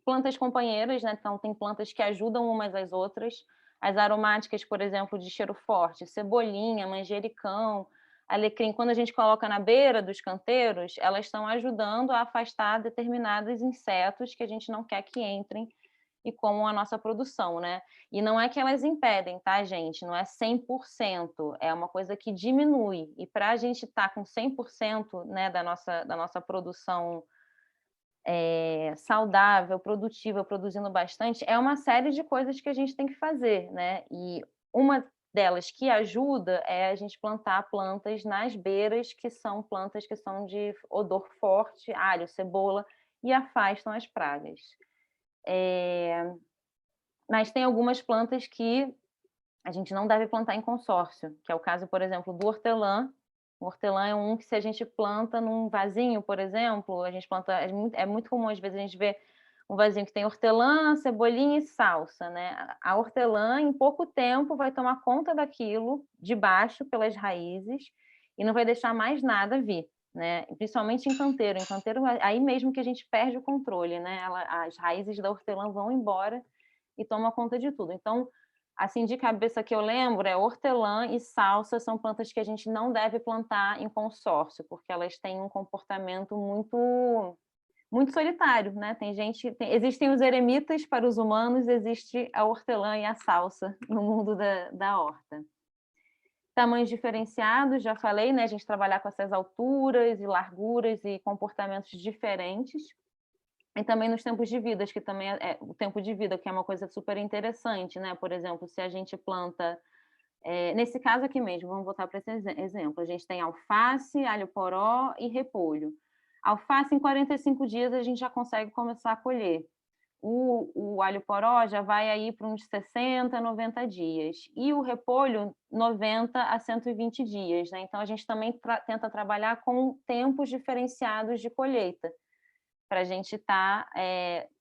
Plantas companheiras, né? Então, tem plantas que ajudam umas às outras. As aromáticas, por exemplo, de cheiro forte, cebolinha, manjericão, alecrim, quando a gente coloca na beira dos canteiros, elas estão ajudando a afastar determinados insetos que a gente não quer que entrem e comam a nossa produção, né? E não é que elas impedem, tá, gente? Não é 100%, é uma coisa que diminui. E para a gente estar com 100%, né, da nossa produção saudável, produtiva, produzindo bastante, é uma série de coisas que a gente tem que fazer, né? E uma delas que ajuda é a gente plantar plantas nas beiras, que são plantas que são de odor forte, alho, cebola, e afastam as pragas. Mas tem algumas plantas que a gente não deve plantar em consórcio, que é o caso, por exemplo, do hortelã. O hortelã é um que, se a gente planta num vasinho, por exemplo, a gente planta. É muito comum, às vezes, a gente ver um vasinho que tem hortelã, cebolinha e salsa, né? A hortelã, em pouco tempo, vai tomar conta daquilo de baixo pelas raízes e não vai deixar mais nada vir, né? Principalmente em canteiro. Em canteiro, aí mesmo que a gente perde o controle, né? As raízes da hortelã vão embora e toma conta de tudo. Então, assim, de cabeça que eu lembro, hortelã e salsa são plantas que a gente não deve plantar em consórcio, porque elas têm um comportamento muito solitário, né? Existem os eremitas para os humanos, existe a hortelã e a salsa no mundo da horta. Tamanhos diferenciados, já falei, né? A gente trabalhar com essas alturas e larguras e comportamentos diferentes. E também nos tempos de vida, que também é o tempo de vida, que é uma coisa super interessante, né? Por exemplo, se a gente planta, nesse caso aqui mesmo, vamos voltar para esse exemplo, a gente tem alface, alho poró e repolho. Alface, em 45 dias, a gente já consegue começar a colher. O alho poró já vai aí para uns 60, 90 dias. E o repolho, 90 a 120 dias, né? Então, a gente também tenta trabalhar com tempos diferenciados de colheita, para a gente estar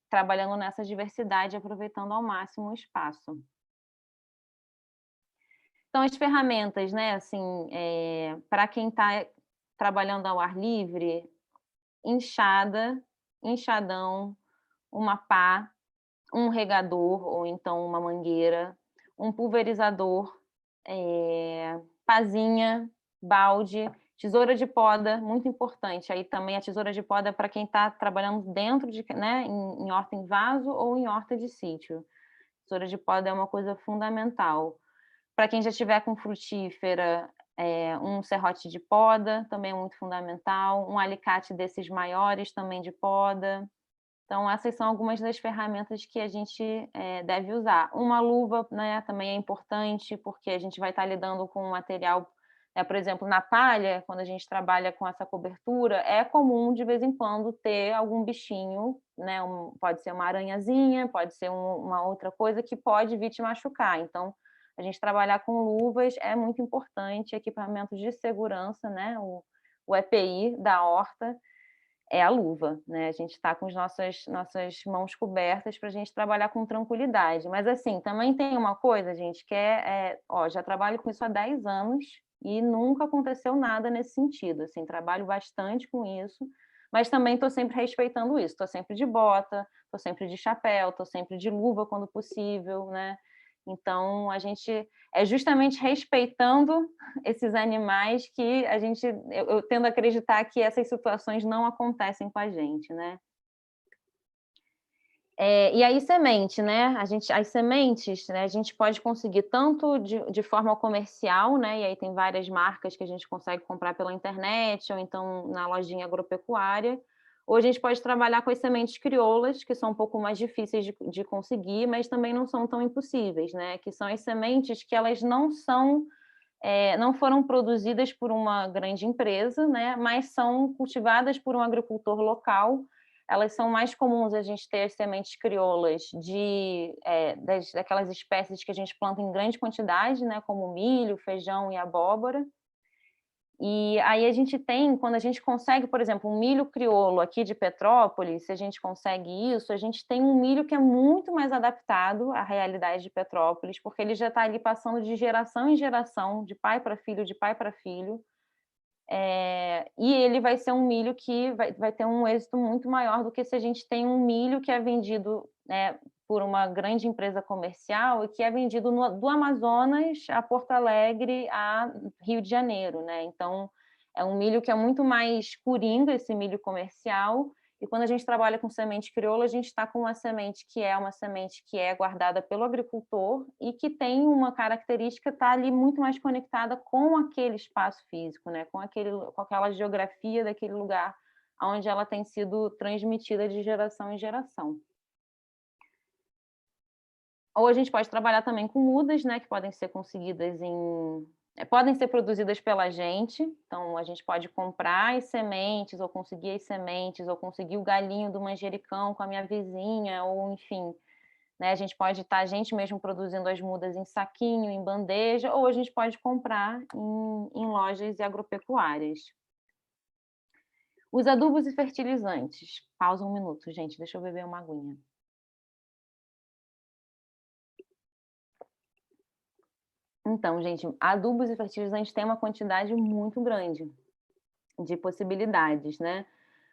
trabalhando nessa diversidade, aproveitando ao máximo o espaço. Então, as ferramentas, né, assim, para quem está trabalhando ao ar livre, enxada, enxadão, uma pá, um regador, ou então uma mangueira, um pulverizador, pazinha, balde, tesoura de poda, muito importante. Aí também a tesoura de poda para quem está trabalhando dentro de, né, em horta em vaso ou em horta de sítio. Tesoura de poda é uma coisa fundamental. Para quem já tiver com frutífera, um serrote de poda também é muito fundamental. Um alicate desses maiores também de poda. Então, essas são algumas das ferramentas que a gente deve usar. Uma luva, né, também é importante, porque a gente vai estar lidando com um material, por exemplo, na palha, quando a gente trabalha com essa cobertura, é comum, de vez em quando, ter algum bichinho, né, pode ser uma aranhazinha, pode ser uma outra coisa que pode vir te machucar. Então, a gente trabalhar com luvas é muito importante, equipamentos de segurança, né, o EPI da horta, é a luva, né? A gente está com as nossas mãos cobertas para a gente trabalhar com tranquilidade. Mas, assim, também tem uma coisa, gente, que já trabalho com isso há 10 anos e nunca aconteceu nada nesse sentido. Assim, trabalho bastante com isso, mas também estou sempre respeitando isso. Estou sempre de bota, estou sempre de chapéu, estou sempre de luva quando possível, né? Então, a gente é justamente respeitando esses animais que eu tendo a acreditar que essas situações não acontecem com a gente, né? E aí, semente, né? As sementes, né, a gente pode conseguir tanto de forma comercial, né? E aí tem várias marcas que a gente consegue comprar pela internet ou então na lojinha agropecuária. Ou a gente pode trabalhar com as sementes crioulas, que são um pouco mais difíceis de conseguir, mas também não são tão impossíveis, né? Que são as sementes que elas não foram produzidas por uma grande empresa, né? Mas são cultivadas por um agricultor local. Elas são mais comuns a gente ter as sementes crioulas daquelas espécies que a gente planta em grande quantidade, né? Como milho, feijão e abóbora. E aí a gente tem, quando a gente consegue, por exemplo, um milho crioulo aqui de Petrópolis, se a gente consegue isso, a gente tem um milho que é muito mais adaptado à realidade de Petrópolis, porque ele já está ali passando de geração em geração, de pai para filho, de pai para filho. E ele vai ser um milho que vai ter um êxito muito maior do que se a gente tem um milho que é vendido, né, por uma grande empresa comercial e que é vendido do Amazonas a Porto Alegre, a Rio de Janeiro, né? Então, é um milho que é muito mais coringa, esse milho comercial, e quando a gente trabalha com semente crioula, a gente está com uma semente que é guardada pelo agricultor e que tem uma característica, está ali muito mais conectada com aquele espaço físico, né? Com aquela geografia daquele lugar onde ela tem sido transmitida de geração em geração. Ou a gente pode trabalhar também com mudas, né, que podem ser conseguidas podem ser produzidas pela gente. Então, a gente pode comprar as sementes, ou conseguir as sementes, ou conseguir o galinho do manjericão com a minha vizinha, ou enfim, né, a gente pode estar a gente mesmo produzindo as mudas em saquinho, em bandeja, ou a gente pode comprar em lojas agropecuárias. Os adubos e fertilizantes. Pausa um minuto, gente, deixa eu beber uma aguinha. Então, gente, adubos e fertilizantes têm uma quantidade muito grande de possibilidades, né?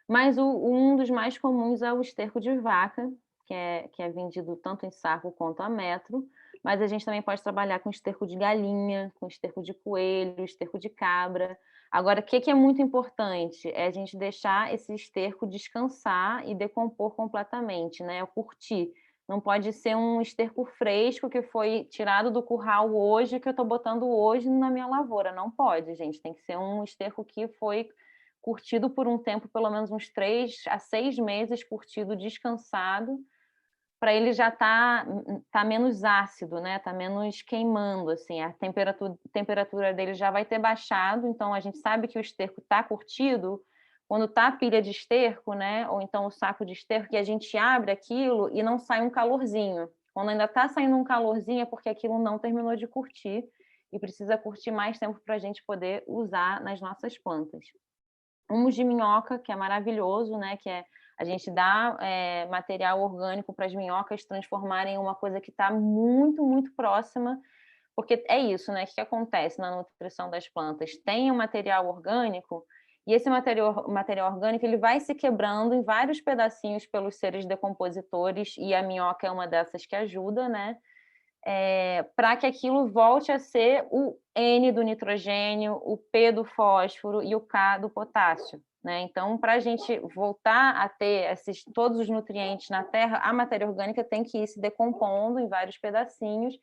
Mas um dos mais comuns é o esterco de vaca, que é vendido tanto em saco quanto a metro, mas a gente também pode trabalhar com esterco de galinha, com esterco de coelho, esterco de cabra. Agora, o que é muito importante é a gente deixar esse esterco descansar e decompor completamente, né? Curtir. Não pode ser um esterco fresco que foi tirado do curral hoje, que eu estou botando hoje na minha lavoura. Não pode, gente. Tem que ser um esterco que foi curtido por um tempo, pelo menos uns 3 a 6 meses, curtido, descansado, para ele já tá menos ácido, né? Tá menos queimando, assim, a temperatura dele já vai ter baixado, então a gente sabe que o esterco está curtido quando tá a pilha de esterco, né? Ou então o saco de esterco, que a gente abre aquilo e não sai um calorzinho. Quando ainda está saindo um calorzinho é porque aquilo não terminou de curtir e precisa curtir mais tempo para a gente poder usar nas nossas plantas. Humus de minhoca, que é maravilhoso, né? Que é a gente dá material orgânico para as minhocas transformarem em uma coisa que está muito, muito próxima, porque é isso, né? O que acontece na nutrição das plantas? Tem um material orgânico, e esse material orgânico ele vai se quebrando em vários pedacinhos pelos seres decompositores, e a minhoca é uma dessas que ajuda, né? Para que aquilo volte a ser o N do nitrogênio, o P do fósforo e o K do potássio, né? Então, para a gente voltar a ter todos os nutrientes na terra, a matéria orgânica tem que ir se decompondo em vários pedacinhos,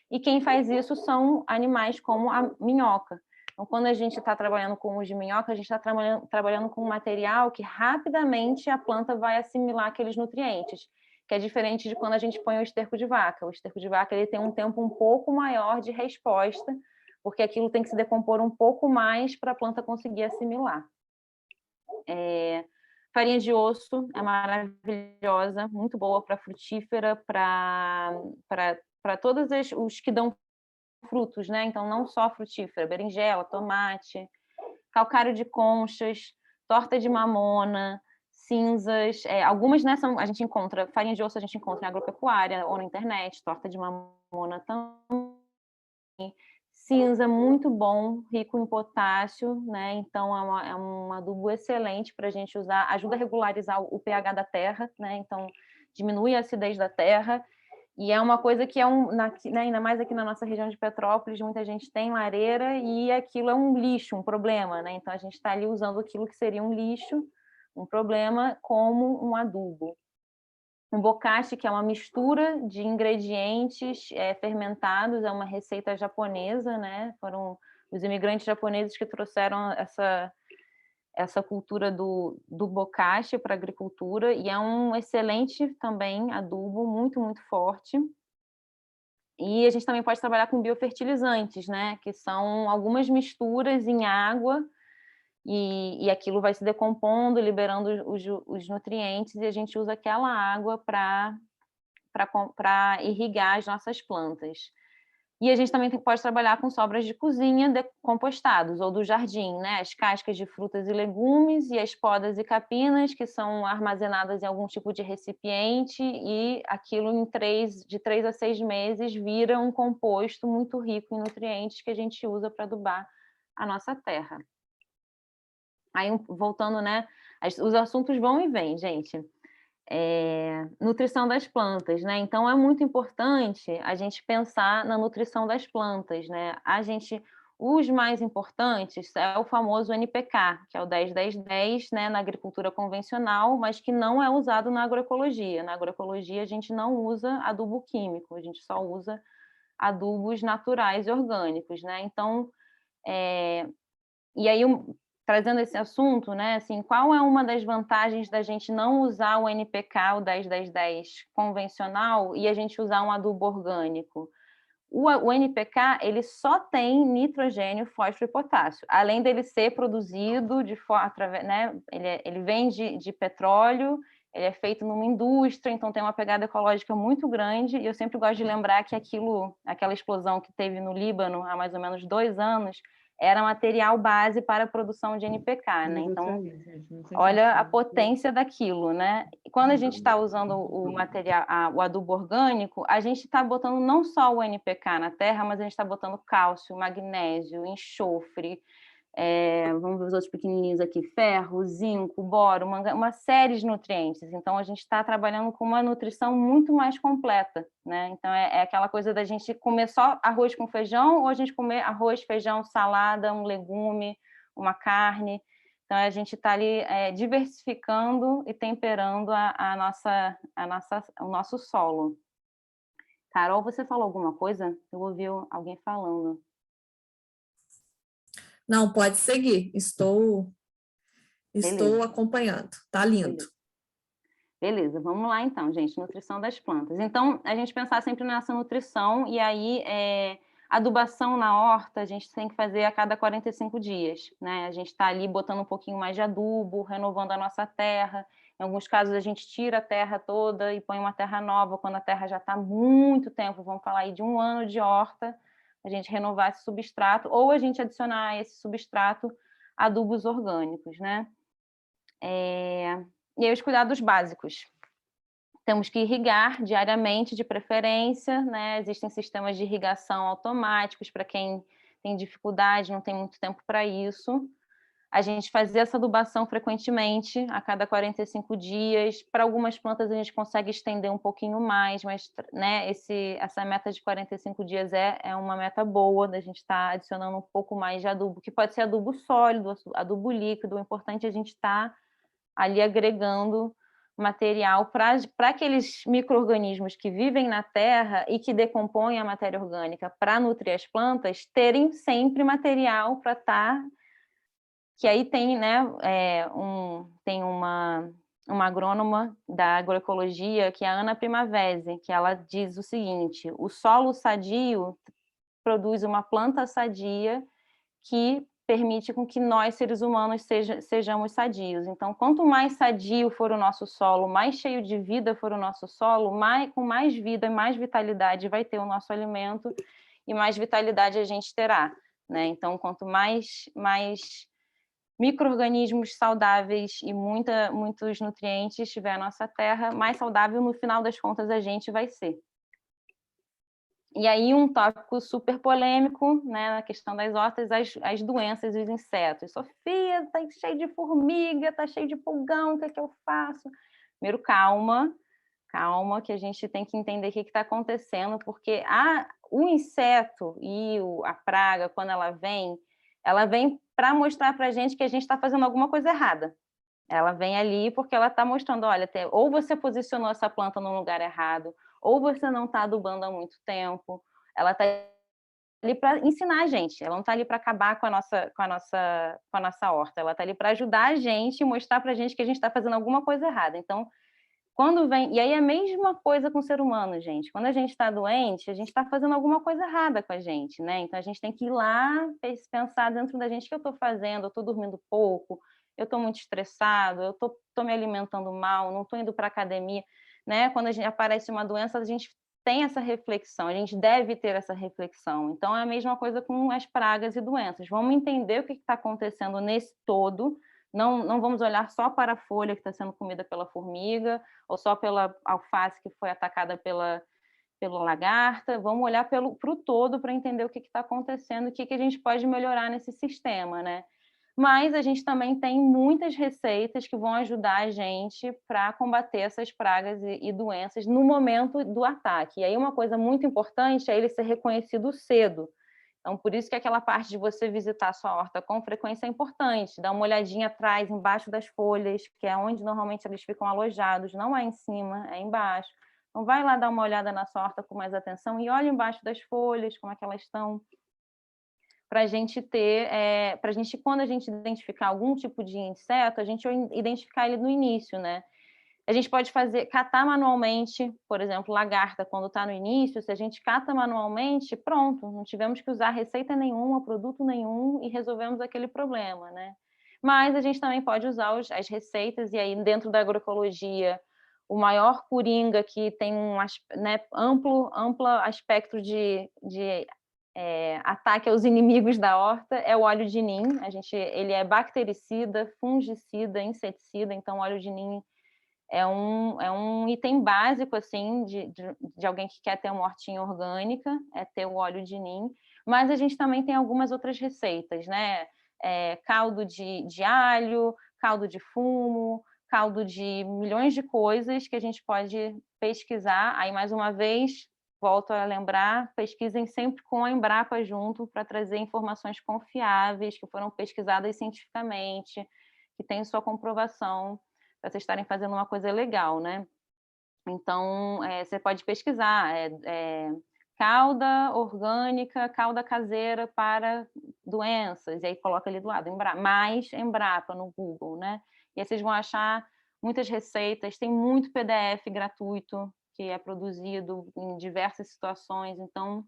e quem faz isso são animais como a minhoca. Então, quando a gente está trabalhando com humus de minhoca, a gente está trabalhando com um material que rapidamente a planta vai assimilar aqueles nutrientes, que é diferente de quando a gente põe o esterco de vaca. O esterco de vaca ele tem um tempo um pouco maior de resposta, porque aquilo tem que se decompor um pouco mais para a planta conseguir assimilar. Farinha de osso é maravilhosa, muito boa para frutífera, para todos os que dão frutos, né? Então, não só frutífera, berinjela, tomate, calcário de conchas, torta de mamona, cinzas, algumas, né, a gente encontra, farinha de osso a gente encontra em agropecuária ou na internet, torta de mamona também, cinza muito bom, rico em potássio, né, então é um adubo excelente para a gente usar, ajuda a regularizar o pH da terra, né, então diminui a acidez da terra, e é uma coisa que né, ainda mais aqui na nossa região de Petrópolis, muita gente tem lareira e aquilo é um lixo, um problema, né? Então a gente está ali usando aquilo que seria um lixo, um problema, como um adubo. Um bokashi, que é uma mistura de ingredientes fermentados, é uma receita japonesa, né? Foram os imigrantes japoneses que trouxeram essa cultura do bokashi para a agricultura, e é um excelente também adubo, muito, muito forte. E a gente também pode trabalhar com biofertilizantes, né? Que são algumas misturas em água, e aquilo vai se decompondo, liberando os nutrientes, e a gente usa aquela água para irrigar as nossas plantas. E a gente também pode trabalhar com sobras de cozinha decompostados, ou do jardim, né? As cascas de frutas e legumes e as podas e capinas, que são armazenadas em algum tipo de recipiente, e aquilo de 3 a 6 meses vira um composto muito rico em nutrientes que a gente usa para adubar a nossa terra. Aí, voltando, né? Os assuntos vão e vêm, gente. Nutrição das plantas, né? Então é muito importante a gente pensar na nutrição das plantas, né? Os mais importantes é o famoso NPK, que é o 10-10-10, né, na agricultura convencional, mas que não é usado na agroecologia. Na agroecologia a gente não usa adubo químico, a gente só usa adubos naturais e orgânicos, né? Então, e aí trazendo esse assunto, né, assim, qual é uma das vantagens da gente não usar o NPK, o 10-10-10 convencional, e a gente usar um adubo orgânico? O NPK, ele só tem nitrogênio, fósforo e potássio, além dele ser produzido através, né, ele vem de petróleo, ele é feito numa indústria, então tem uma pegada ecológica muito grande, e eu sempre gosto de lembrar que aquela explosão que teve no Líbano há mais ou menos 2 anos, era material base para a produção de NPK, né? Então, olha a potência daquilo, né? E quando a gente está usando o material, o adubo orgânico, a gente está botando não só o NPK na terra, mas a gente está botando cálcio, magnésio, enxofre, vamos ver os outros pequenininhos aqui, ferro, zinco, boro, uma série de nutrientes. Então, a gente está trabalhando com uma nutrição muito mais completa, né? Então, é aquela coisa da gente comer só arroz com feijão, ou a gente comer arroz, feijão, salada, um legume, uma carne. Então, a gente está ali diversificando e temperando o nosso solo. Carol, você falou alguma coisa? Eu ouvi alguém falando. Não, pode seguir. Estou acompanhando. Tá lindo. Beleza, vamos lá então, gente. Nutrição das plantas. Então, a gente pensar sempre nessa nutrição, e aí adubação na horta a gente tem que fazer a cada 45 dias, né? A gente está ali botando um pouquinho mais de adubo, renovando a nossa terra. Em alguns casos a gente tira a terra toda e põe uma terra nova, quando a terra já está muito tempo, vamos falar aí de 1 ano de horta, a gente renovar esse substrato, ou a gente adicionar a esse substrato adubos orgânicos, né? E aí os cuidados básicos. Temos que irrigar diariamente, de preferência, né? Existem sistemas de irrigação automáticos para quem tem dificuldade, não tem muito tempo para isso. A gente fazer essa adubação frequentemente, a cada 45 dias. Para algumas plantas a gente consegue estender um pouquinho mais, mas, né, essa meta de 45 dias é uma meta boa, da gente estar adicionando um pouco mais de adubo, que pode ser adubo sólido, adubo líquido. O importante é a gente estar ali agregando material para aqueles micro-organismos que vivem na terra e que decompõem a matéria orgânica para nutrir as plantas, terem sempre material para estar... Que aí tem, né, tem uma agrônoma da agroecologia, que é a Ana Primavesi, que ela diz o seguinte: o solo sadio produz uma planta sadia que permite com que nós, seres humanos, sejamos sadios. Então, quanto mais sadio for o nosso solo, mais cheio de vida for o nosso solo, com mais vida e mais vitalidade vai ter o nosso alimento, e mais vitalidade a gente terá, né? Então, quanto mais micro-organismos saudáveis e muitos nutrientes tiver a nossa terra, mais saudável, no final das contas, a gente vai ser. E aí um tópico super polêmico, né, na questão das hortas, as doenças e os insetos. Sofia, tá cheio de formiga, tá cheio de pulgão, o que é que eu faço? Primeiro, calma, que a gente tem que entender o que está acontecendo, porque o inseto e a praga, quando ela vem para mostrar para a gente que a gente está fazendo alguma coisa errada. Ela vem ali porque ela está mostrando, olha, ou você posicionou essa planta no lugar errado, ou você não está adubando há muito tempo. Ela está ali para ensinar a gente, ela não está ali para acabar com a nossa horta, ela está ali para ajudar a gente e mostrar para a gente que a gente está fazendo alguma coisa errada. Então, quando vem... E aí é a mesma coisa com o ser humano, gente. Quando a gente está doente, a gente está fazendo alguma coisa errada com a gente, né? Então, a gente tem que ir lá pensar dentro da gente: o que eu estou fazendo? Eu estou dormindo pouco? Eu estou muito estressado? Eu estou me alimentando mal? Não estou indo para a academia? Né? Quando aparece uma doença, a gente tem essa reflexão, a gente deve ter essa reflexão. Então, é a mesma coisa com as pragas e doenças. Vamos entender o que está acontecendo nesse todo. Não vamos olhar só para a folha que está sendo comida pela formiga, ou só pela alface que foi atacada pela lagarta. Vamos olhar para o todo para entender o que está acontecendo, o que a gente pode melhorar nesse sistema, né? Mas a gente também tem muitas receitas que vão ajudar a gente para combater essas pragas e doenças no momento do ataque. E aí uma coisa muito importante é ele ser reconhecido cedo. Então, por isso que aquela parte de você visitar a sua horta com frequência é importante. Dar uma olhadinha atrás, embaixo das folhas, que é onde normalmente eles ficam alojados, não é em cima, é embaixo. Então, vai lá dar uma olhada na sua horta com mais atenção e olha embaixo das folhas, como é que elas estão, para a gente ter, para a gente, quando a gente identificar algum tipo de inseto, a gente identificar ele no início, né? A gente pode catar manualmente, por exemplo, lagarta, quando está no início, se a gente cata manualmente, pronto, não tivemos que usar receita nenhuma, produto nenhum e resolvemos aquele problema, né? Mas a gente também pode usar as receitas, e aí dentro da agroecologia, o maior coringa que tem um, né, amplo aspecto de ataque aos inimigos da horta é o óleo de nim. Ele é bactericida, fungicida, inseticida, então o óleo de nim é um item básico assim de alguém que quer ter uma hortinha orgânica, é ter o óleo de nim. Mas a gente também tem algumas outras receitas, né? Caldo de alho, caldo de fumo, caldo de milhões de coisas que a gente pode pesquisar. Aí, mais uma vez, volto a lembrar, pesquisem sempre com a Embrapa junto para trazer informações confiáveis, que foram pesquisadas cientificamente, que têm sua comprovação, para vocês estarem fazendo uma coisa legal, né? Então, você pode pesquisar calda orgânica, calda caseira para doenças, e aí coloca ali do lado, mais Embrapa no Google, né? E aí vocês vão achar muitas receitas, tem muito PDF gratuito que é produzido em diversas situações, então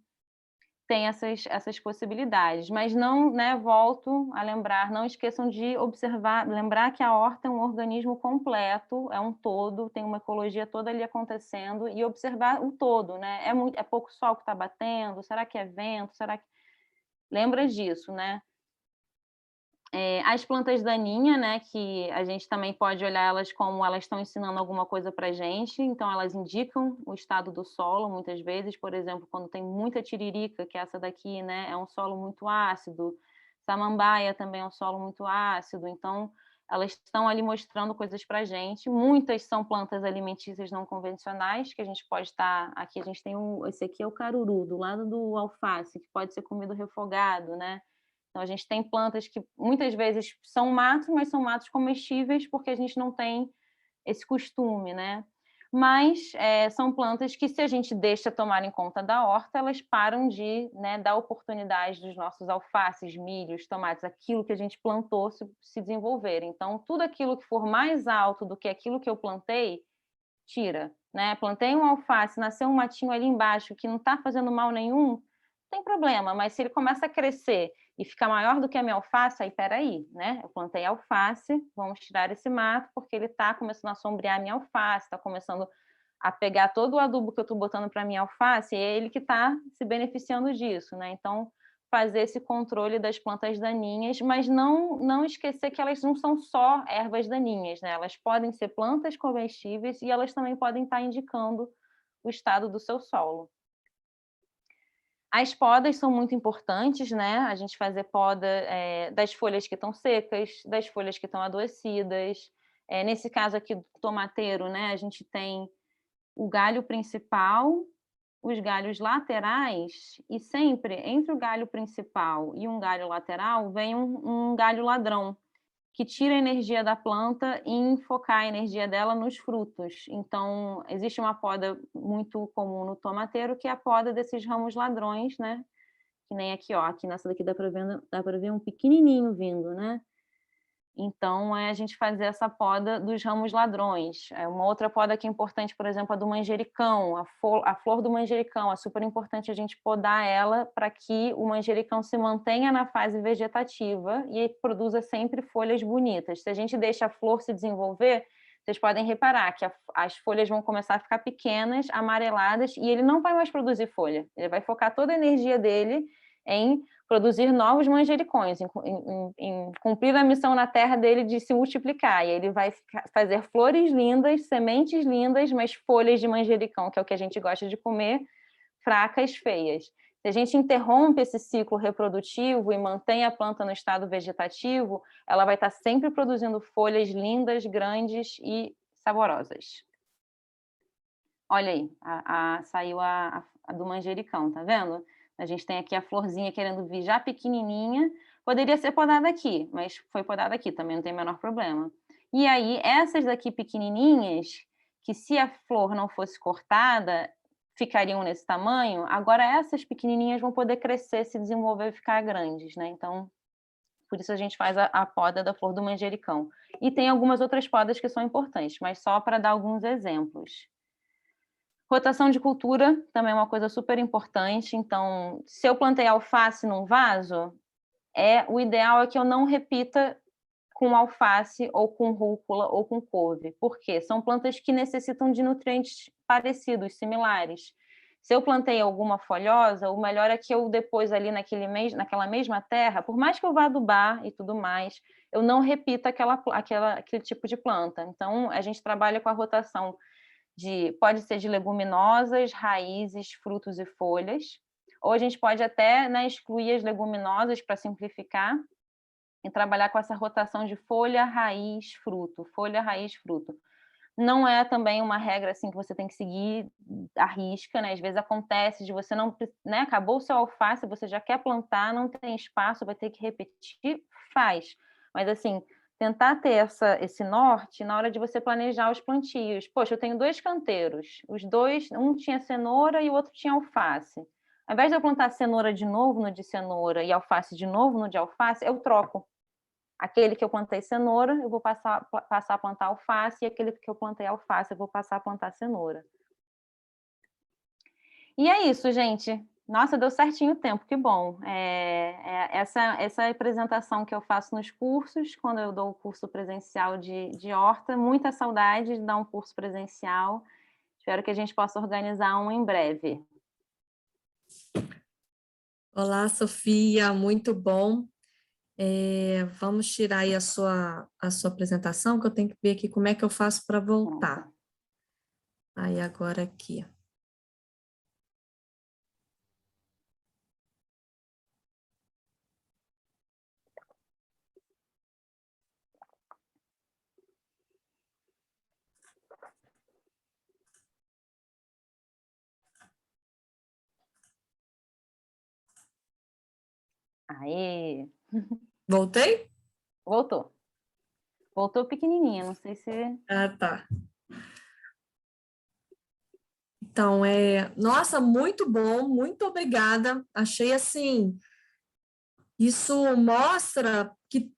tem essas possibilidades, mas não, né, volto a lembrar, não esqueçam de observar, lembrar que a horta é um organismo completo, é um todo, tem uma ecologia toda ali acontecendo, e observar o todo, né? É pouco sol que está batendo, será que é vento, será que... Lembra disso, né? As plantas daninhas, né, que a gente também pode olhar elas como elas estão ensinando alguma coisa para a gente, então elas indicam o estado do solo, muitas vezes, por exemplo, quando tem muita tiririca, que é essa daqui, né, é um solo muito ácido, samambaia também é um solo muito ácido, então elas estão ali mostrando coisas para a gente. Muitas são plantas alimentícias não convencionais, que a gente pode estar... Aqui a gente tem esse aqui é o caruru, do lado do alface, que pode ser comido refogado, né? Então, a gente tem plantas que muitas vezes são matos, mas são matos comestíveis porque a gente não tem esse costume, né? Mas são plantas que, se a gente deixa tomar em conta da horta, elas param de, né, dar oportunidade dos nossos alfaces, milhos, tomates, aquilo que a gente plantou se desenvolver. Então, tudo aquilo que for mais alto do que aquilo que eu plantei, tira, né? Plantei um alface, nasceu um matinho ali embaixo que não está fazendo mal nenhum, não tem problema, mas se ele começa a crescer e ficar maior do que a minha alface, aí peraí, né? Eu plantei alface, vamos tirar esse mato, porque ele está começando a sombrear a minha alface, está começando a pegar todo o adubo que eu estou botando para a minha alface, e é ele que está se beneficiando disso, né? Então, fazer esse controle das plantas daninhas, mas não esquecer que elas não são só ervas daninhas, né? Elas podem ser plantas comestíveis e elas também podem estar indicando o estado do seu solo. As podas são muito importantes, né? A gente fazer poda das folhas que estão secas, das folhas que estão adoecidas. Nesse caso aqui do tomateiro, né? A gente tem o galho principal, os galhos laterais, e sempre entre o galho principal e um galho lateral vem um galho ladrão, que tira a energia da planta e focar a energia dela nos frutos. Então, existe uma poda muito comum no tomateiro, que é a poda desses ramos ladrões, né? Que nem aqui, ó, aqui nessa daqui dá para ver um pequenininho vindo, né? Então, a gente fazer essa poda dos ramos ladrões. Uma outra poda que é importante, por exemplo, a do manjericão, a flor do manjericão. É super importante a gente podar ela para que o manjericão se mantenha na fase vegetativa e produza sempre folhas bonitas. Se a gente deixa a flor se desenvolver, vocês podem reparar que as folhas vão começar a ficar pequenas, amareladas, e ele não vai mais produzir folha. Ele vai focar toda a energia dele em produzir novos manjericões, em cumprir a missão na terra dele de se multiplicar. E ele vai fazer flores lindas, sementes lindas, mas folhas de manjericão, que é o que a gente gosta de comer, fracas, feias. Se a gente interrompe esse ciclo reprodutivo e mantém a planta no estado vegetativo, ela vai estar sempre produzindo folhas lindas, grandes e saborosas. Olha aí, saiu a do manjericão, tá vendo? A gente tem aqui a florzinha querendo vir já pequenininha. Poderia ser podada aqui, mas foi podada aqui, também não tem o menor problema. E aí, essas daqui pequenininhas, que se a flor não fosse cortada, ficariam nesse tamanho, agora essas pequenininhas vão poder crescer, se desenvolver e ficar grandes, né? Então, por isso a gente faz a poda da flor do manjericão. E tem algumas outras podas que são importantes, mas só para dar alguns exemplos. Rotação de cultura também é uma coisa super importante. Então, se eu plantei alface num vaso, o ideal é que eu não repita com alface ou com rúcula ou com couve. Por quê? São plantas que necessitam de nutrientes parecidos, similares. Se eu plantei alguma folhosa, o melhor é que eu depois ali naquela mesma terra, por mais que eu vá adubar e tudo mais, eu não repita aquele tipo de planta. Então, a gente trabalha com a rotação pode ser de leguminosas, raízes, frutos e folhas, ou a gente pode até, né, excluir as leguminosas para simplificar e trabalhar com essa rotação de folha, raiz, fruto, folha, raiz, fruto. Não é também uma regra assim que você tem que seguir à risca, né? Às vezes acontece de você não, né, acabou o seu alface, você já quer plantar, não tem espaço, vai ter que repetir, faz. Mas assim, tentar ter esse norte na hora de você planejar os plantios. Poxa, eu tenho 2 canteiros, os dois, um tinha cenoura e o outro tinha alface. Ao invés de eu plantar cenoura de novo no de cenoura e alface de novo no de alface, eu troco. Aquele que eu plantei cenoura, eu vou passar a plantar alface, e aquele que eu plantei alface, eu vou passar a plantar cenoura. E é isso, gente. Nossa, deu certinho o tempo, que bom. Essa apresentação que eu faço nos cursos, quando eu dou o curso presencial de horta, muita saudade de dar um curso presencial. Espero que a gente possa organizar um em breve. Olá, Sofia, muito bom. Vamos tirar aí a sua apresentação, que eu tenho que ver aqui como é que eu faço para voltar. Aí, agora aqui. Aê! Voltei? Voltou. Voltou pequenininha, não sei se... Ah, tá. Então, nossa, muito bom, muito obrigada. Achei assim, isso mostra que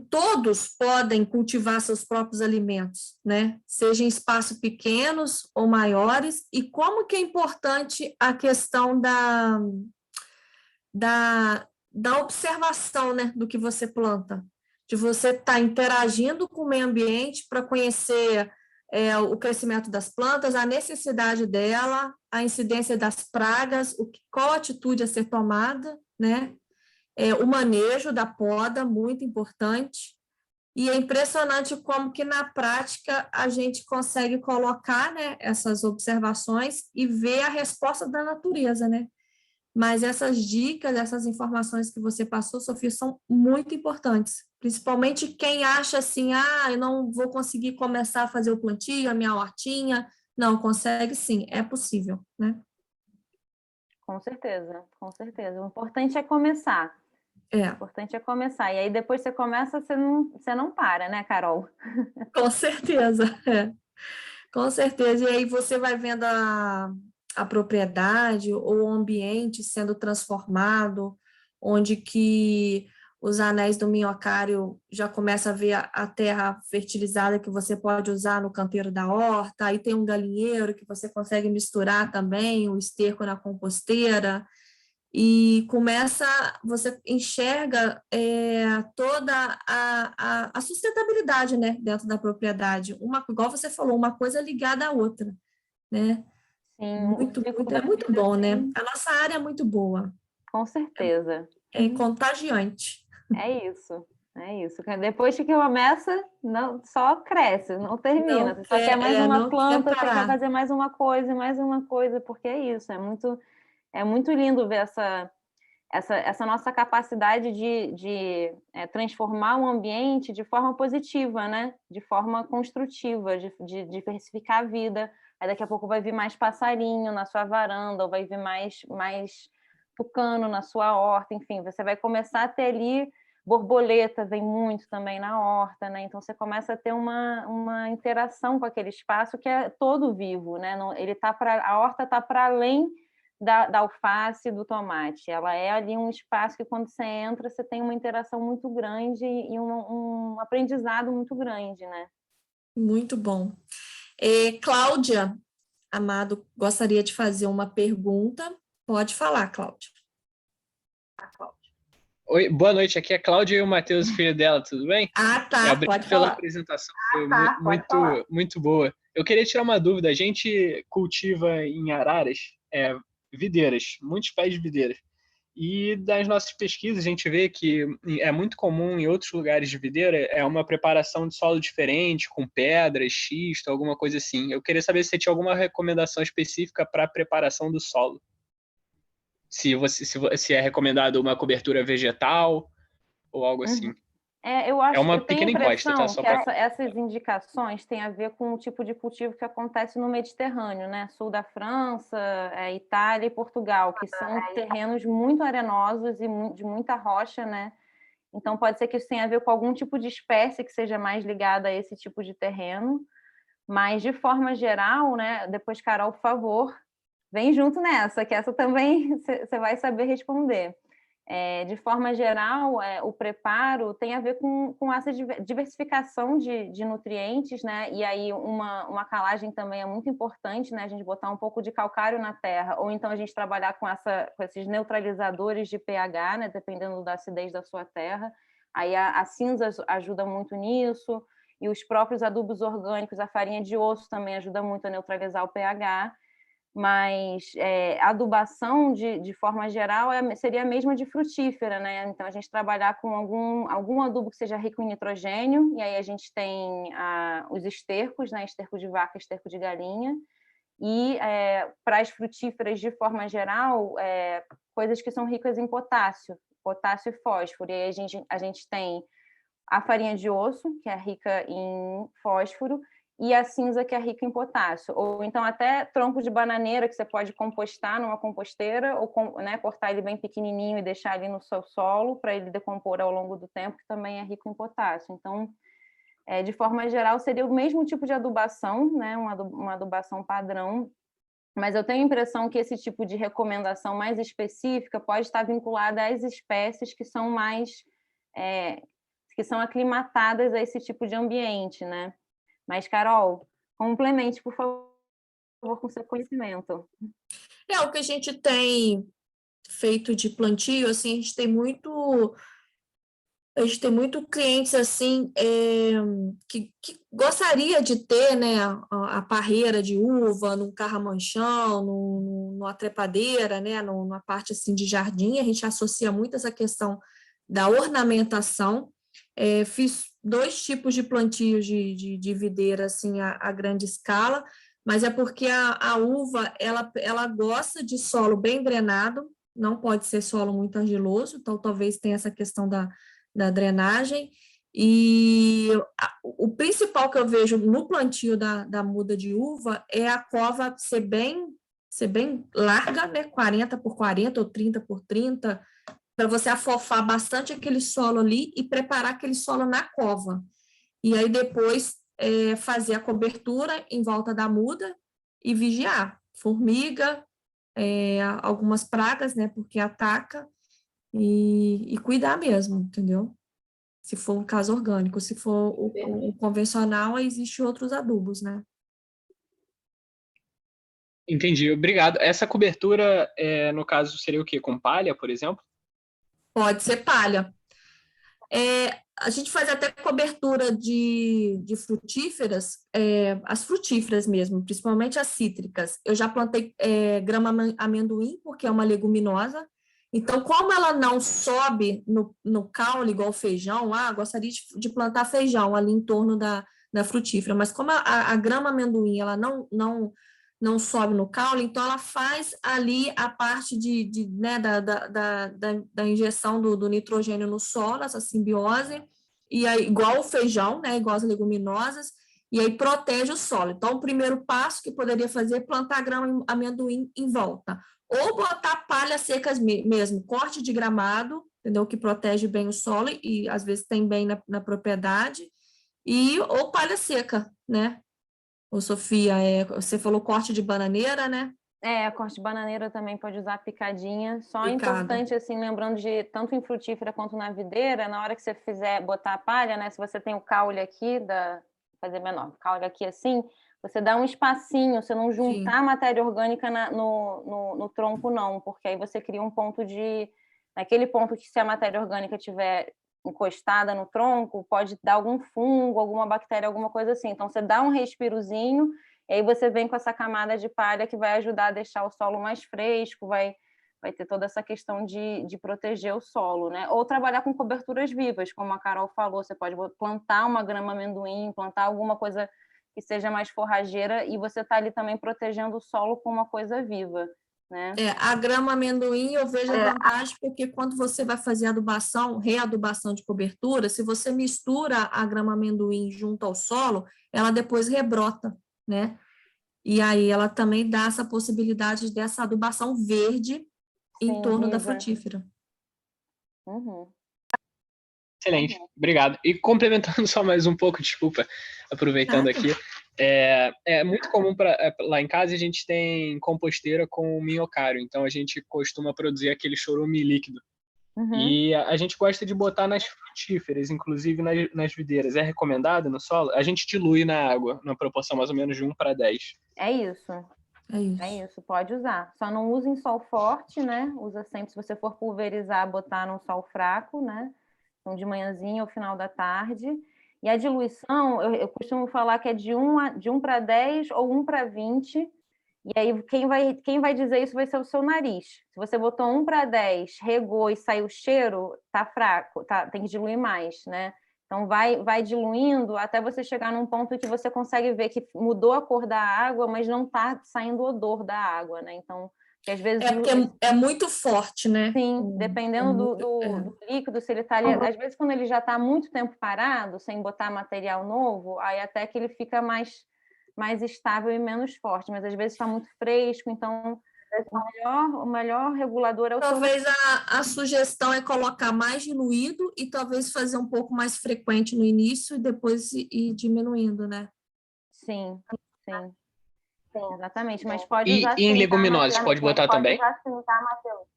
todos podem cultivar seus próprios alimentos, né? Seja em espaços pequenos ou maiores, e como que é importante a questão da observação, né, do que você planta, de você estar interagindo com o meio ambiente para conhecer o crescimento das plantas, a necessidade dela, a incidência das pragas, qual atitude a ser tomada, né? O manejo da poda, muito importante. E é impressionante como que na prática a gente consegue colocar, né, essas observações e ver a resposta da natureza, né? Mas essas dicas, essas informações que você passou, Sofia, são muito importantes. Principalmente quem acha assim, eu não vou conseguir começar a fazer o plantio, a minha hortinha. Não, consegue sim, é possível, né? Com certeza, com certeza. O importante é começar. O importante é começar. E aí, depois você começa, você não para, né, Carol? Com certeza, com certeza. E aí você vai vendo a propriedade ou o ambiente sendo transformado, onde que os anéis do minhocário já começa a ver a terra fertilizada que você pode usar no canteiro da horta, aí tem um galinheiro que você consegue misturar também, o esterco na composteira. e você enxerga toda a sustentabilidade, né, dentro da propriedade. Igual você falou, uma coisa ligada à outra, né? Sim, É muito bom, né? A nossa área é muito boa, com certeza. é contagiante. É isso, é isso. Depois que começa, não, só cresce, não termina. Você só quer mais uma Não quer planta, você quer parar. fazer mais uma coisa, porque é isso, é muito lindo ver essa nossa capacidade de transformar o ambiente de forma positiva, né? De forma construtiva, de diversificar a vida. Aí daqui a pouco vai vir mais passarinho na sua varanda, ou vai vir mais tucano na sua horta, enfim, você vai começar a ter ali borboleta, vem muito também na horta, né? Então você começa a ter uma interação com aquele espaço que é todo vivo, né? Ele tá a horta está para além da alface, do tomate. Ela é ali um espaço que, quando você entra, você tem uma interação muito grande e um aprendizado muito grande, né? Muito bom. Cláudia Amado gostaria de fazer uma pergunta. Pode falar, Cláudia. Oi, boa noite. Aqui é a Cláudia e o Matheus, filho dela, tudo bem? Tá, Obrigado pode pela falar. apresentação, foi muito boa. Eu queria tirar uma dúvida. A gente cultiva em Araras videiras, muitos pés de videiras. E das nossas pesquisas, a gente vê que é muito comum em outros lugares de videira uma preparação de solo diferente, com pedras, xisto, alguma coisa assim. Eu queria saber se você tinha alguma recomendação específica para a preparação do solo. Se é recomendado uma cobertura vegetal ou algo assim. Eu tenho a pequena encosta, tá? impressão que essas indicações têm a ver com o tipo de cultivo que acontece no Mediterrâneo, né? Sul da França, Itália e Portugal, que são terrenos muito arenosos e de muita rocha, né? Então pode ser que isso tenha a ver com algum tipo de espécie que seja mais ligada a esse tipo de terreno, mas de forma geral, né? Depois, Carol, por favor, vem junto nessa, que essa também você vai saber responder. De forma geral, o preparo tem a ver com essa diversificação de nutrientes, né? E aí uma calagem também é muito importante, né? A gente botar um pouco de calcário na terra, ou então a gente trabalhar com esses neutralizadores de pH, né? Dependendo da acidez da sua terra. Aí a cinza ajuda muito nisso, e os próprios adubos orgânicos, a farinha de osso também ajuda muito a neutralizar o pH. Mas a adubação, de forma geral, seria a mesma de frutífera, né? Então, a gente trabalhar com algum adubo que seja rico em nitrogênio, e aí a gente tem os estercos, né? Esterco de vaca, esterco de galinha, e para as frutíferas, de forma geral, coisas que são ricas em potássio e fósforo. E aí a gente tem a farinha de osso, que é rica em fósforo, e a cinza, que é rica em potássio. Ou então até tronco de bananeira, que você pode compostar numa composteira, ou cortar ele bem pequenininho e deixar ali no seu solo para ele decompor ao longo do tempo, que também é rico em potássio. Então, de forma geral, seria o mesmo tipo de adubação, né? Uma adubação padrão, mas eu tenho a impressão que esse tipo de recomendação mais específica pode estar vinculada às espécies que são que são aclimatadas a esse tipo de ambiente, né? Mas, Carol, complemente, por favor, com seu conhecimento. O que a gente tem feito de plantio, assim, a gente tem muito clientes assim que gostaria de ter, né, a parreira de uva num carramanchão, numa trepadeira, né, numa parte assim de jardim. A gente associa muito essa questão da ornamentação. Fiz 2 tipos de plantio de videira assim a grande escala, mas é porque a uva ela gosta de solo bem drenado, não pode ser solo muito argiloso, então talvez tenha essa questão da drenagem. E o principal que eu vejo no plantio da muda de uva é a cova ser bem larga, né? 40 por 40 ou 30 por 30, para você afofar bastante aquele solo ali e preparar aquele solo na cova. E aí depois fazer a cobertura em volta da muda e vigiar. Formiga, algumas pragas, né? Porque ataca, e cuidar mesmo, entendeu? Se for um caso orgânico, se for o convencional, existem outros adubos, né? Entendi, obrigado. Essa cobertura, no caso, seria o quê? Com palha, por exemplo? Pode ser palha. A gente faz até cobertura de frutíferas, as frutíferas mesmo, principalmente as cítricas. Eu já plantei grama amendoim, porque é uma leguminosa. Então, como ela não sobe no caule, igual feijão, gostaria de plantar feijão ali em torno da frutífera, mas como a grama amendoim ela não sobe no caule, então ela faz ali a parte né, da injeção do nitrogênio no solo, essa simbiose, e aí, igual o feijão, né, igual as leguminosas, e aí protege o solo. Então, o primeiro passo que poderia fazer é plantar grama amendoim em volta, ou botar palhas secas mesmo, corte de gramado, entendeu? Que protege bem o solo e às vezes tem bem na propriedade, ou palha seca, né? Ô, Sofia, você falou corte de bananeira, né? Corte de bananeira também pode usar picadinha. Só é Picada. importante, assim, lembrando de tanto em frutífera quanto na videira, na hora que você fizer botar a palha, né? Se você tem o caule aqui, fazer menor, caule aqui assim, você dá um espacinho, você não juntar a matéria orgânica no tronco, não, porque aí você cria um ponto naquele ponto que se a matéria orgânica tiver encostada no tronco, pode dar algum fungo, alguma bactéria, alguma coisa assim. Então, você dá um respirozinho, e aí você vem com essa camada de palha que vai ajudar a deixar o solo mais fresco, vai ter toda essa questão de proteger o solo, né? Ou trabalhar com coberturas vivas, como a Carol falou, você pode plantar uma grama amendoim, plantar alguma coisa que seja mais forrageira, e você está ali também protegendo o solo com uma coisa viva, né? A grama amendoim eu vejo a vantagem porque quando você vai fazer readubação de cobertura, se você mistura a grama amendoim junto ao solo, ela depois rebrota, né? E aí ela também dá essa possibilidade dessa adubação verde em torno da frutífera. Uhum. Excelente, obrigado. E complementando só mais um pouco, desculpa, aproveitando aqui, é muito comum lá em casa a gente tem composteira com minhocário, então a gente costuma produzir aquele chorume líquido. Uhum. E a gente gosta de botar nas frutíferas, inclusive nas videiras. É recomendado no solo? A gente dilui na água, numa proporção mais ou menos de 1:10. É isso, pode usar. Só não use em sol forte, né? Usa sempre, se você for pulverizar, botar num sol fraco, né? Então, de manhãzinha ou final da tarde. E a diluição, eu costumo falar que é de 1:10 ou 1:20. E aí, quem vai dizer isso vai ser o seu nariz. Se você botou 1:10, regou e saiu o cheiro, tá fraco, tem que diluir mais, né? Então, vai diluindo até você chegar num ponto que você consegue ver que mudou a cor da água, mas não está saindo o odor da água, né? Então, que às vezes... porque é muito forte, né? Sim, dependendo do líquido, se ele está ali... Às vezes, quando ele já está muito tempo parado, sem botar material novo, aí até que ele fica mais estável e menos forte, mas às vezes está muito fresco, então... O melhor regulador é o Talvez a sugestão é colocar mais diluído e talvez fazer um pouco mais frequente no início e depois ir diminuindo, né? Sim. Exatamente, mas pode usar sim. E em leguminosas, pode botar também? Pode usar sim, tá, Matheus?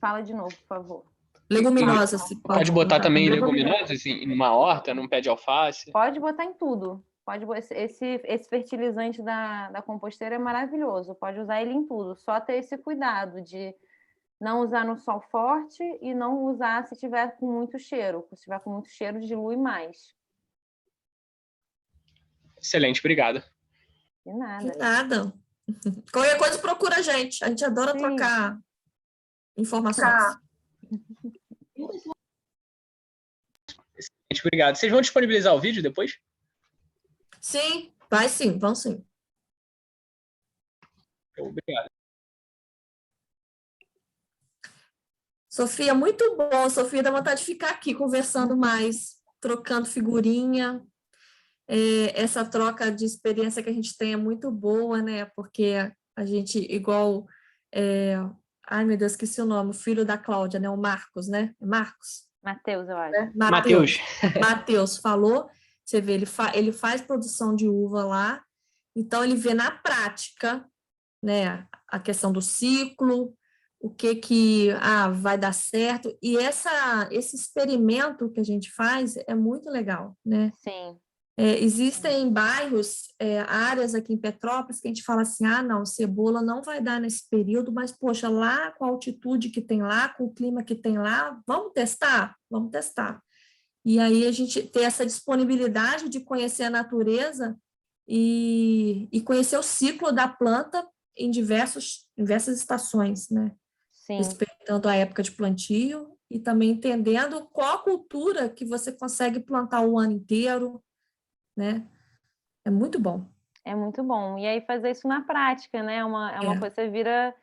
Fala de novo, por favor. Leguminosas. Pode botar também em leguminosas, em uma horta, num pé de alface? Pode botar em tudo. Esse fertilizante da composteira é maravilhoso, pode usar ele em tudo, só ter esse cuidado de não usar no sol forte e não usar se tiver com muito cheiro. Se tiver com muito cheiro, dilui mais. Excelente, obrigado. De nada. De nada. Qualquer coisa procura a gente adora trocar informações. Excelente, obrigado. Vocês vão disponibilizar o vídeo depois? Sim, vão sim. Obrigado. Sofia, muito bom. Sofia, dá vontade de ficar aqui conversando mais, trocando figurinha. Essa troca de experiência que a gente tem é muito boa, né? Porque a gente, igual... ai, meu Deus, esqueci o nome. O filho da Cláudia, né? O Marcos, né? Marcos? Matheus, eu acho. Matheus falou. Você vê, ele faz produção de uva lá. Então, ele vê na prática, né? A questão do ciclo, o que vai dar certo. E esse experimento que a gente faz é muito legal, né? Sim. Existem bairros, áreas aqui em Petrópolis que a gente fala assim, não, cebola não vai dar nesse período, mas, poxa, lá com a altitude que tem lá, com o clima que tem lá, vamos testar? Vamos testar. E aí a gente ter essa disponibilidade de conhecer a natureza e conhecer o ciclo da planta em diversas estações, né? Sim. Respeitando a época de plantio e também entendendo qual a cultura que você consegue plantar o ano inteiro, né? É muito bom. É muito bom. E aí fazer isso na prática, né? É uma coisa, você vira,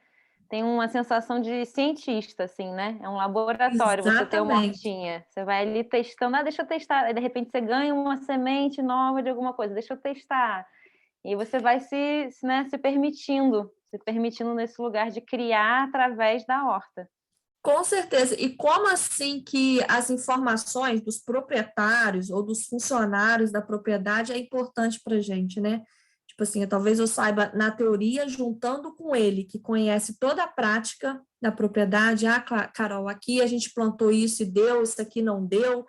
tem uma sensação de cientista, assim, né? É um laboratório, Exatamente. você ter uma hortinha. Você vai ali testando, deixa eu testar. Aí, de repente, você ganha uma semente nova de alguma coisa, deixa eu testar. E você vai se permitindo nesse lugar de criar através da horta. Com certeza. E como assim que as informações dos proprietários ou dos funcionários da propriedade é importante para a gente, né? Tipo assim, talvez eu saiba na teoria, juntando com ele, que conhece toda a prática da propriedade. Carol, aqui a gente plantou isso e deu, isso aqui não deu.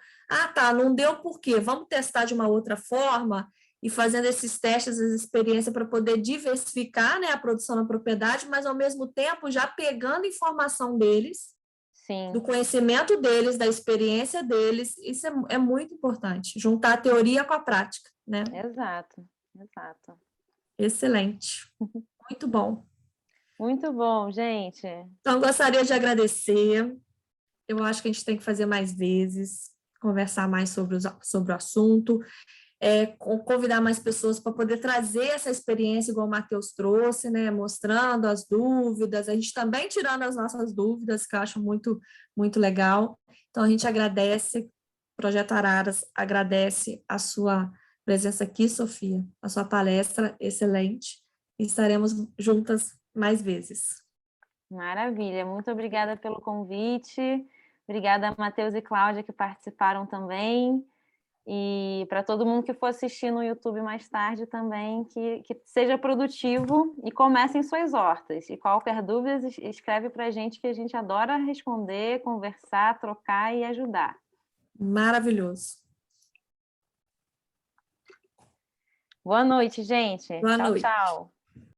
Tá, não deu por quê? Vamos testar de uma outra forma e fazendo esses testes, essa experiência para poder diversificar, né, a produção na propriedade, mas ao mesmo tempo já pegando informação deles, Sim. do conhecimento deles, da experiência deles, isso é muito importante, juntar a teoria com a prática, né? Exato. Excelente, muito bom. Muito bom, gente. Então, gostaria de agradecer, eu acho que a gente tem que fazer mais vezes, conversar mais sobre o assunto, convidar mais pessoas para poder trazer essa experiência, igual o Matheus trouxe, né, mostrando as dúvidas, a gente também tirando as nossas dúvidas, que eu acho muito, muito legal. Então, a gente agradece, o Projeto Araras agradece a sua presença aqui, Sofia, a sua palestra excelente, e estaremos juntas mais vezes. Maravilha, muito obrigada pelo convite, obrigada a Matheus e Cláudia que participaram também. E para todo mundo que for assistir no YouTube mais tarde também, que seja produtivo e comecem suas hortas. E qualquer dúvida, escreve para a gente, que a gente adora responder, conversar, trocar e ajudar. Maravilhoso. Boa noite, gente. Boa Tchau, noite. tchau.